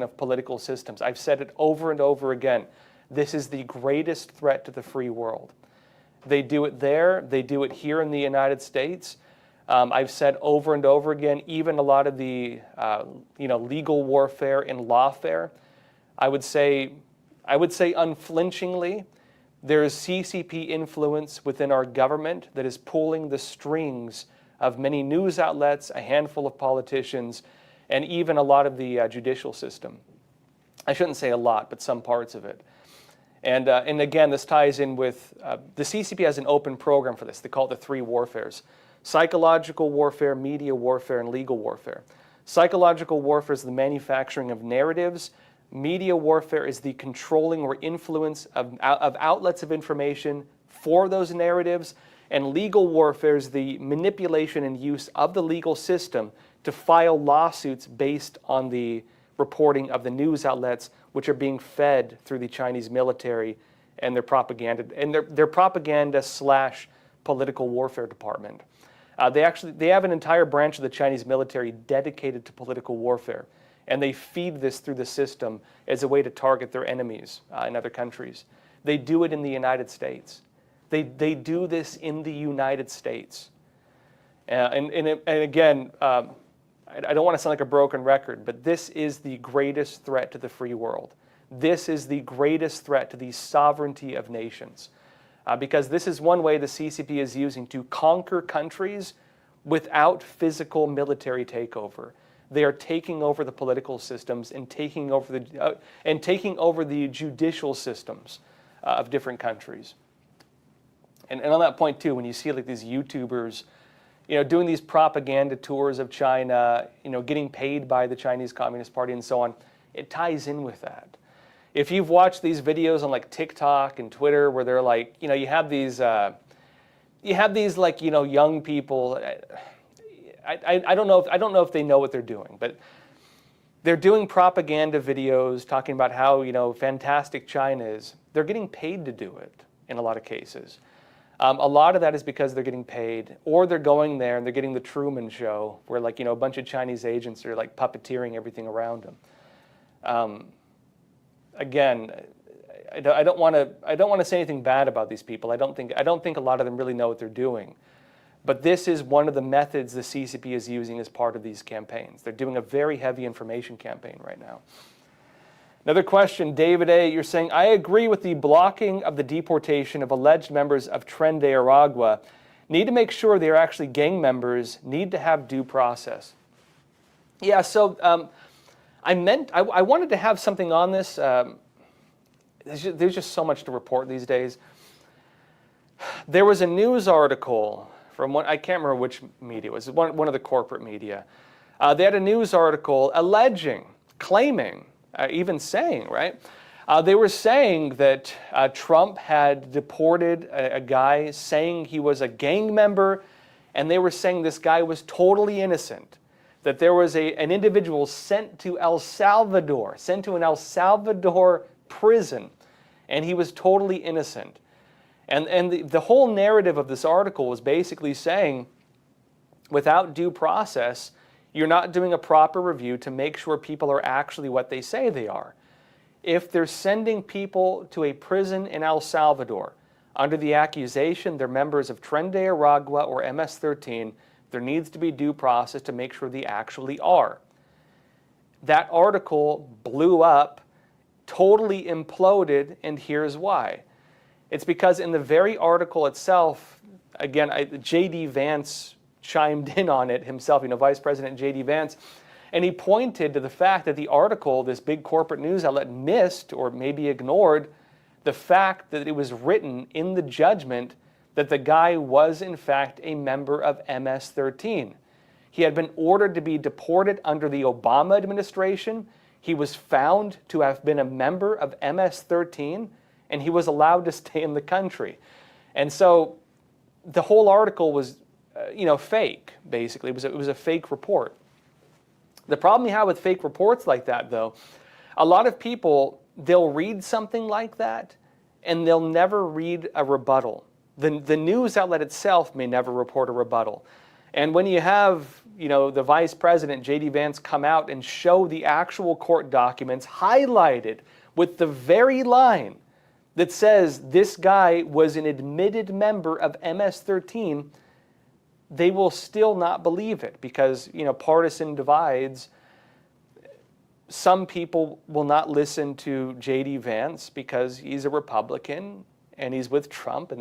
of political systems, I've said it over and over again, this is the greatest threat to the free world. They do it there. They do it here in the United States. I've said over and over again, even a lot of the legal warfare and lawfare, I would say unflinchingly, there is CCP influence within our government that is pulling the strings of many news outlets, a handful of politicians, and even a lot of the judicial system. I shouldn't say a lot, but some parts of it. And again, this ties in with, the CCP has an open program for this. They call it the 3 warfares: psychological warfare, media warfare, and legal warfare. Psychological warfare is the manufacturing of narratives. Media warfare is the controlling or influence of outlets of information for those narratives. And legal warfare is the manipulation and use of the legal system to file lawsuits based on the reporting of the news outlets, which are being fed through the Chinese military and their propaganda / political warfare department. They have an entire branch of the Chinese military dedicated to political warfare, and they feed this through the system as a way to target their enemies in other countries. They do it in the United States. They do this in the United States. And again, I don't want to sound like a broken record, but this is the greatest threat to the free world. This is the greatest threat to the sovereignty of nations. Because this is one way the CCP is using to conquer countries without physical military takeover. They are taking over the political systems and taking over the judicial systems of different countries. And on that point too, when you see like these YouTubers, doing these propaganda tours of China, getting paid by the Chinese Communist Party and so on, it ties in with that. If you've watched these videos on like TikTok and Twitter where they're like, you have these like, young people. I don't know if they know what they're doing, but they're doing propaganda videos talking about how, fantastic China is. They're getting paid to do it in a lot of cases. A lot of that is because they're getting paid, or they're going there and they're getting the Truman Show, where like a bunch of Chinese agents are like puppeteering everything around them. Again, I don't want to say anything bad about these people. I don't think a lot of them really know what they're doing. But this is one of the methods the CCP is using as part of these campaigns. They're doing a very heavy information campaign right now. Another question, David A., you're saying, I agree with the blocking of the deportation of alleged members of Tren de Aragua. Need to make sure they are actually gang members, need to have due process. Yeah, so I wanted to have something on this. There's just so much to report these days. There was a news article from one, I can't remember which media it was, one of the corporate media. They had a news article claiming, even saying, right? They were saying that Trump had deported a guy saying he was a gang member, and they were saying this guy was totally innocent, that there was an individual sent to an El Salvador prison, and he was totally innocent. And the whole narrative of this article was basically saying, without due process, you're not doing a proper review to make sure people are actually what they say they are. If they're sending people to a prison in El Salvador under the accusation they're members of Tren de Aragua or MS-13, there needs to be due process to make sure they actually are. That article blew up, totally imploded, and here's why. It's because in the very article itself, again, J.D. Vance chimed in on it himself, Vice President J.D. Vance, and he pointed to the fact that the article, this big corporate news outlet, missed or maybe ignored the fact that it was written in the judgment that the guy was in fact a member of MS-13. He had been ordered to be deported under the Obama administration. He was found to have been a member of MS-13, and he was allowed to stay in the country. And so the whole article was fake, basically. It was a fake report. The problem you have with fake reports like that, though, a lot of people, they'll read something like that, and they'll never read a rebuttal. The news outlet itself may never report a rebuttal. And when you have, the Vice President, J.D. Vance, come out and show the actual court documents highlighted with the very line that says this guy was an admitted member of MS-13, they will still not believe it because, partisan divides. Some people will not listen to J.D. Vance because he's a Republican and he's with Trump, and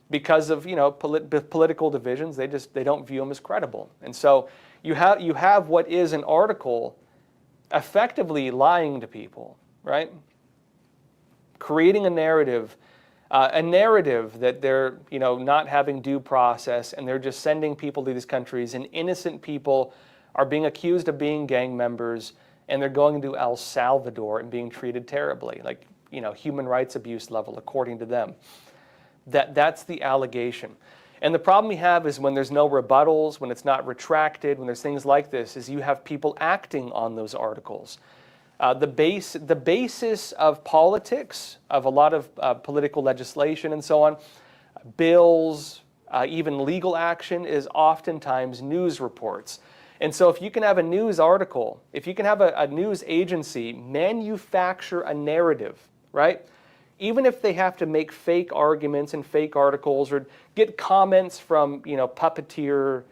because of political divisions. They don't view them as credible. And so you have what is an article effectively lying to people, right? Creating a narrative that they're not having due process, and they're just sending people to these countries, and innocent people are being accused of being gang members, and they're going to El Salvador and being treated terribly, like human rights abuse level according to them. That's the allegation. And the problem we have is when there's no rebuttals, when it's not retracted, when there's things like this, is you have people acting on those articles. The basis of politics, of a lot of political legislation and so on, bills, even legal action, is oftentimes news reports. And so if you can have a news article, if you can have a news agency manufacture a narrative, right? Even if they have to make fake arguments and fake articles or get comments from, puppeteer,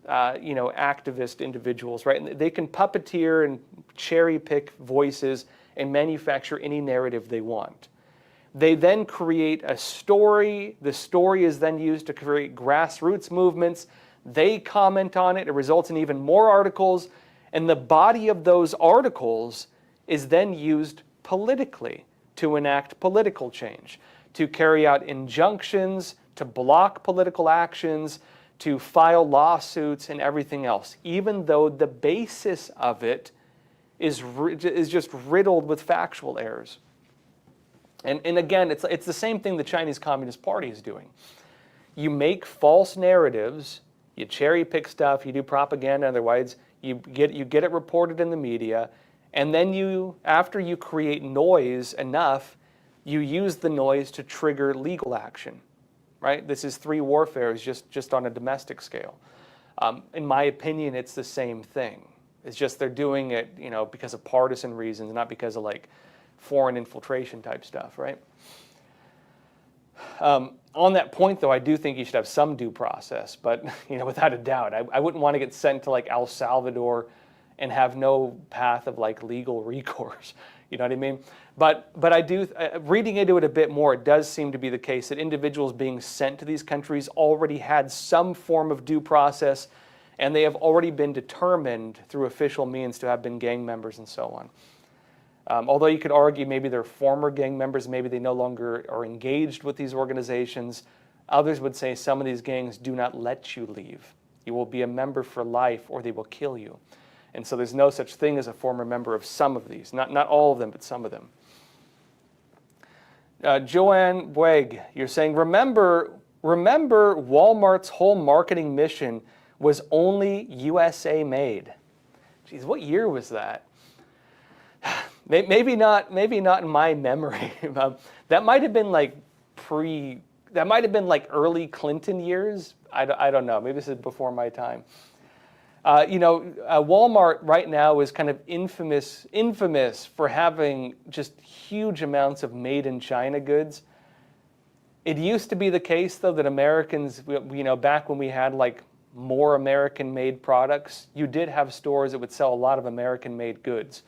activist individuals, right? And they can puppeteer and cherry pick voices and manufacture any narrative they want. They then create a story. The story is then used to create grassroots movements. They comment on it. It results in even more articles. And the body of those articles is then used politically to enact political change, to carry out injunctions, to block political actions, to file lawsuits and everything else, even though the basis of it is just riddled with factual errors. And again, it's the same thing the Chinese Communist Party is doing. You make false narratives, you cherry pick stuff, you do propaganda otherwise, you get it reported in the media, and then after you create noise enough, you use the noise to trigger legal action, right? This is three warfares just on a domestic scale. In my opinion, it's the same thing. It's just they're doing it, because of partisan reasons, not because of like foreign infiltration type stuff, right? On that point, though, I do think you should have some due process, but without a doubt, I wouldn't want to get sent to like El Salvador and have no path of like legal recourse. You know what I mean? But I do, reading into it a bit more, it does seem to be the case that individuals being sent to these countries already had some form of due process, and they have already been determined through official means to have been gang members and so on. Although you could argue maybe they're former gang members, maybe they no longer are engaged with these organizations, others would say some of these gangs do not let you leave. You will be a member for life or they will kill you. And so there's no such thing as a former member of some of these. Not all of them, but some of them. Joanne Boeg, you're saying, remember Walmart's whole marketing mission was only USA made. Geez, what year was that? Maybe not in my memory. That might have been like early Clinton years. I don't know. Maybe this is before my time. Walmart right now is kind of infamous for having just huge amounts of made in China goods. It used to be the case, though, that Americans, back when we had like more American-made products, you did have stores that would sell a lot of American-made goods.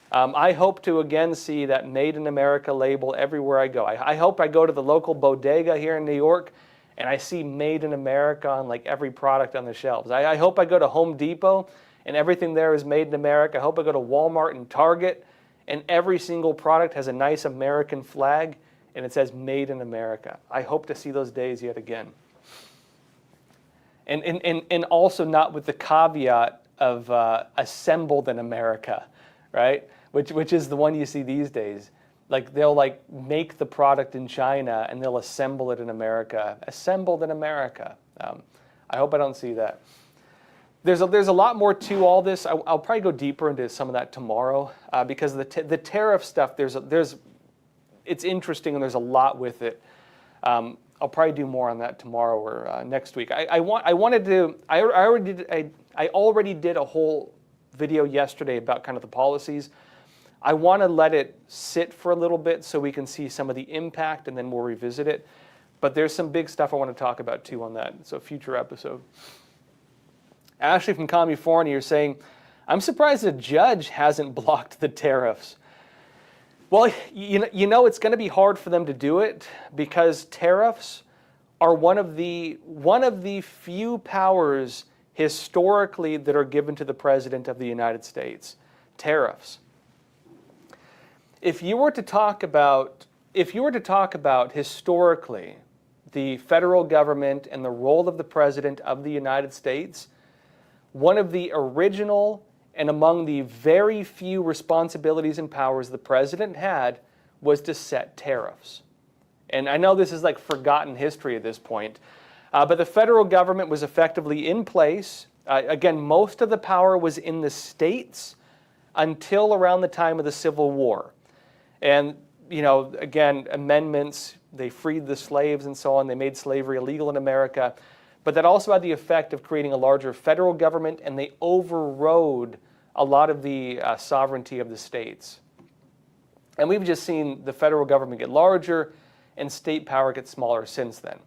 I hope to again see that Made in America label everywhere I go. I hope I go to the local bodega here in New York and I see Made in America on like every product on the shelves. I hope I go to Home Depot and everything there is made in America. I hope I go to Walmart and Target and every single product has a nice American flag and it says Made in America. I hope to see those days yet again. And also not with the caveat of assembled in America, right? Which is the one you see these days. Like they'll like make the product in China and they'll assemble it in America. Assembled in America. I hope I don't see that. There's a lot more to all this. I'll probably go deeper into some of that tomorrow because the tariff stuff. It's interesting and there's a lot with it. I'll probably do more on that tomorrow or next week. I already did a whole video yesterday about kind of the policies. I want to let it sit for a little bit so we can see some of the impact and then we'll revisit it. But there's some big stuff I want to talk about too on that. So future episode. Ashley from California, you're saying, I'm surprised a judge hasn't blocked the tariffs. Well, it's going to be hard for them to do it because tariffs are one of the few powers historically that are given to the President of the United States: tariffs. If you were to talk about historically the federal government and the role of the President of the United States, one of the original and among the very few responsibilities and powers the President had was to set tariffs. And I know this is like forgotten history at this point, but the federal government was effectively in place. Again, most of the power was in the states until around the time of the Civil War. And, you know, again, amendments, they freed the slaves and so on. They made slavery illegal in America. But that also had the effect of creating a larger federal government, and they overrode a lot of the sovereignty of the states. And we've just seen the federal government get larger and state power get smaller since then.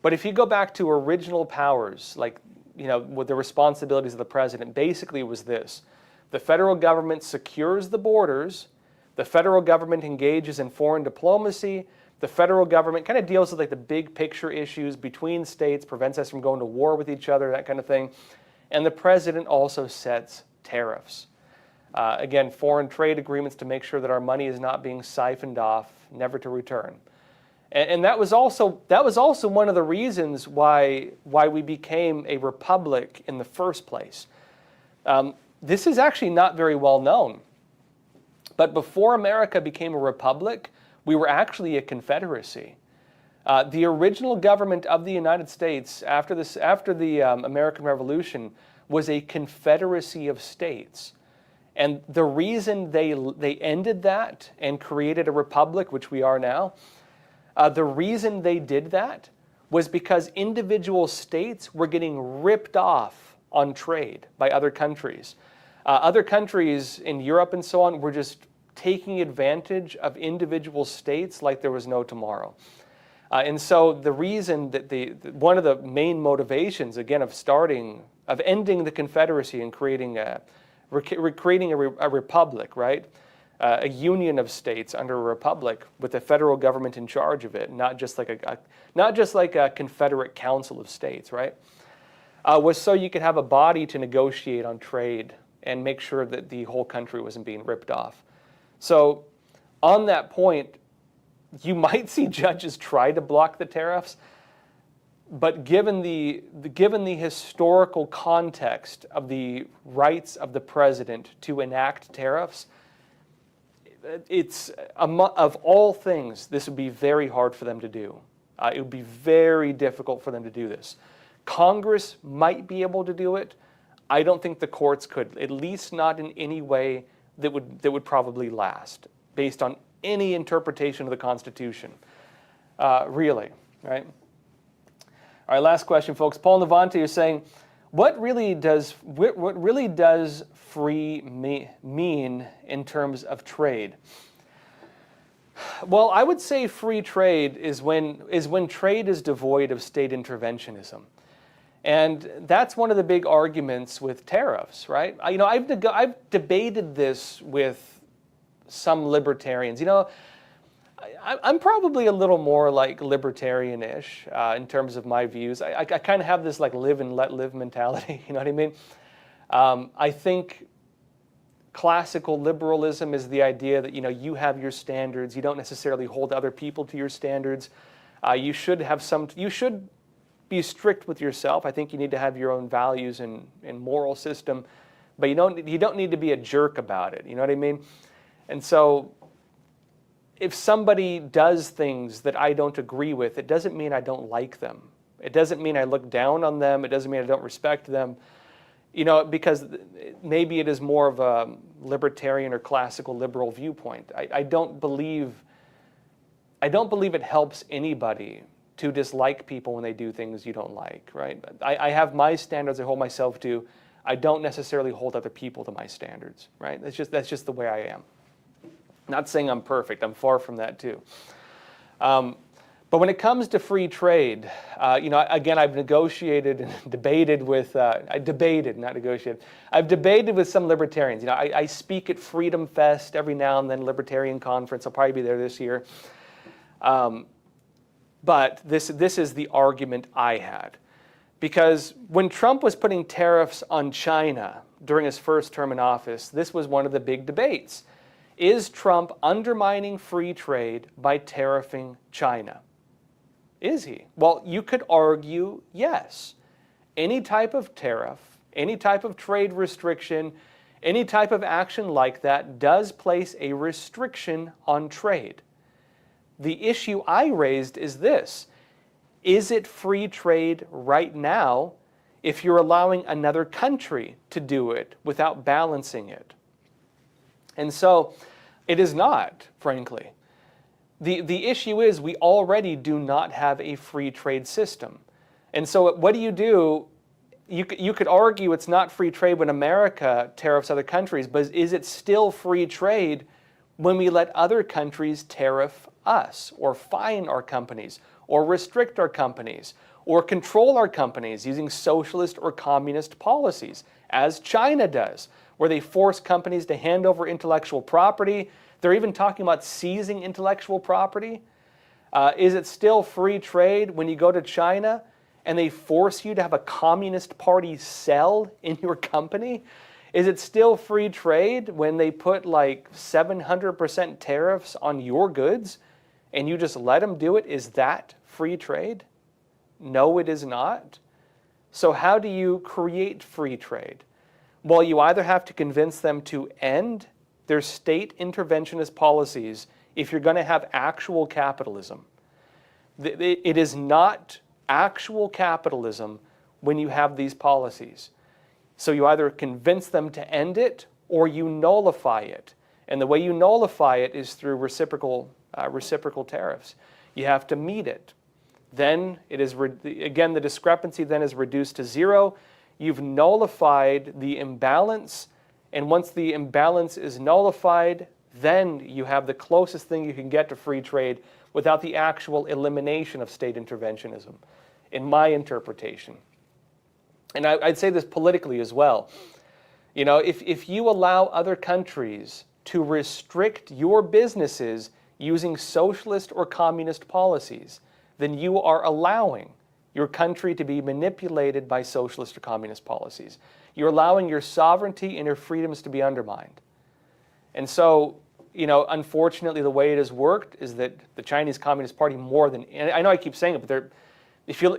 But if you go back to original powers, like, you know, with the responsibilities of the president, basically it was this: the federal government secures the borders, the federal government engages in foreign diplomacy, the federal government kind of deals with like the big picture issues between states, prevents us from going to war with each other, that kind of thing. And the president also sets tariffs. Again, foreign trade agreements to make sure that our money is not being siphoned off, never to return. And that was also one of the reasons why we became a republic in the first place. This is actually not very well known. But before America became a republic, we were actually a confederacy. The original government of the United States after the American Revolution was a confederacy of states. And the reason they ended that and created a republic, which we are now, the reason they did that was because individual states were getting ripped off on trade by other countries. Other countries in Europe and so on were just taking advantage of individual states like there was no tomorrow. And so the reason that one of the main motivations, again, of ending the Confederacy and creating a republic, right? A union of states under a republic with the federal government in charge of it, not just like a Confederate Council of States, right? Was so you could have a body to negotiate on trade and make sure that the whole country wasn't being ripped off. So on that point, you might see judges try to block the tariffs, but given the historical context of the rights of the president to enact tariffs, it's of all things, this would be very hard for them to do. It would be very difficult for them to do this. Congress might be able to do it. I don't think the courts could, at least not in any way that would probably last, based on any interpretation of the Constitution. Really, right? All right, last question, folks. Paul Navante is saying, what really does free mean in terms of trade? Well, I would say free trade is when trade is devoid of state interventionism. And that's one of the big arguments with tariffs, right? I've debated this with some libertarians. You know, I'm probably a little more like libertarian-ish in terms of my views. I kind of have this like live and let live mentality, you know what I mean? I think classical liberalism is the idea that, you know, you have your standards, you don't necessarily hold other people to your standards. You should be strict with yourself. I think you need to have your own values and moral system, but you don't need to be a jerk about it, you know what I mean? And so if somebody does things that I don't agree with, it doesn't mean I don't like them. It doesn't mean I look down on them. It doesn't mean I don't respect them. You know, because maybe it is more of a libertarian or classical liberal viewpoint. I don't believe it helps anybody to dislike people when they do things you don't like, right? I have my standards I hold myself to. I don't necessarily hold other people to my standards, right? That's just the way I am. Not saying I'm perfect. I'm far from that too. But when it comes to free trade, again, I've negotiated and debated with, I've debated with some libertarians. You know, I speak at Freedom Fest every now and then, Libertarian Conference. I'll probably be there this year. But this is the argument I had. Because when Trump was putting tariffs on China during his first term in office, this was one of the big debates. Is Trump undermining free trade by tariffing China? Is he? Well, you could argue yes. Any type of tariff, any type of trade restriction, any type of action like that does place a restriction on trade. The issue I raised is this. Is it free trade right now if you're allowing another country to do it without balancing it? And so it is not, frankly. The issue is we already do not have a free trade system. And so what do? You could argue it's not free trade when America tariffs other countries, but is it still free trade when we let other countries tariff us or fine our companies or restrict our companies or control our companies using socialist or communist policies, as China does, where they force companies to hand over intellectual property? They're even talking about seizing intellectual property. Is it still free trade when you go to China and they force you to have a communist party cell in your company? Is it still free trade when they put like 700% tariffs on your goods and you just let them do it? Is that free trade? No, it is not. So how do you create free trade? Well, you either have to convince them to end their state interventionist policies if you're going to have actual capitalism. It is not actual capitalism when you have these policies. So you either convince them to end it or you nullify it. And the way you nullify it is through reciprocal tariffs. You have to meet it. Then it is, again, the discrepancy then is reduced to zero. You've nullified the imbalance. And once the imbalance is nullified, then you have the closest thing you can get to free trade without the actual elimination of state interventionism, in my interpretation. And I'd say this politically as well. You know, if you allow other countries to restrict your businesses using socialist or communist policies, then you are allowing your country to be manipulated by socialist or communist policies. You're allowing your sovereignty and your freedoms to be undermined. And so, you know, unfortunately, the way it has worked is that the Chinese Communist Party more than, and I know I keep saying it, but if you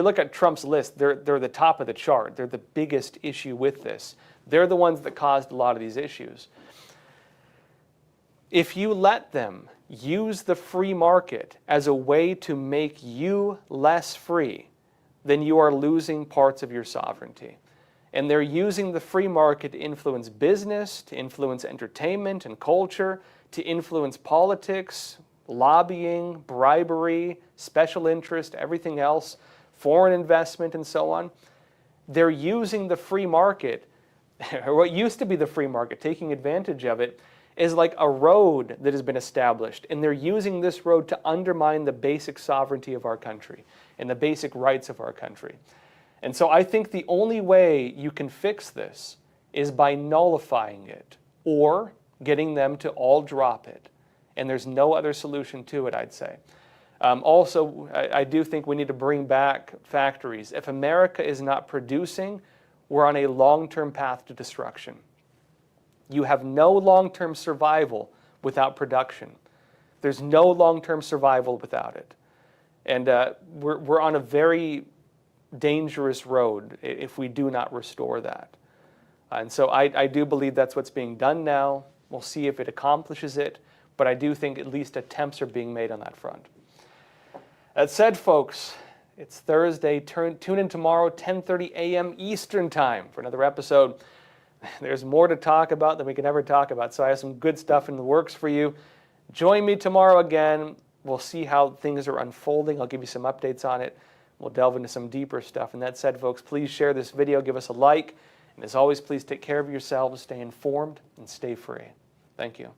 look at Trump's list, they're the top of the chart. They're the biggest issue with this. They're the ones that caused a lot of these issues. If you let them use the free market as a way to make you less free, then you are losing parts of your sovereignty. And they're using the free market to influence business, to influence entertainment and culture, to influence politics, lobbying, bribery, special interest, everything else, foreign investment, and so on. They're using the free market, or what used to be the free market, taking advantage of it, is like a road that has been established. And they're using this road to undermine the basic sovereignty of our country and the basic rights of our country. And so I think the only way you can fix this is by nullifying it or getting them to all drop it. And there's no other solution to it, I'd say. Also, I do think we need to bring back factories. If America is not producing, we're on a long-term path to destruction. You have no long-term survival without production. There's no long-term survival without it. And we're on a very dangerous road if we do not restore that. And so I do believe that's what's being done now. We'll see if it accomplishes it, but I do think at least attempts are being made on that front. That said, folks, it's Thursday. Tune in tomorrow, 10:30 a.m. Eastern Time for another episode. There's more to talk about than we can ever talk about, so I have some good stuff in the works for you. Join me tomorrow again. We'll see how things are unfolding. I'll give you some updates on it. We'll delve into some deeper stuff. And that said, folks, please share this video, give us a like. And as always, please take care of yourselves, stay informed, and stay free. Thank you.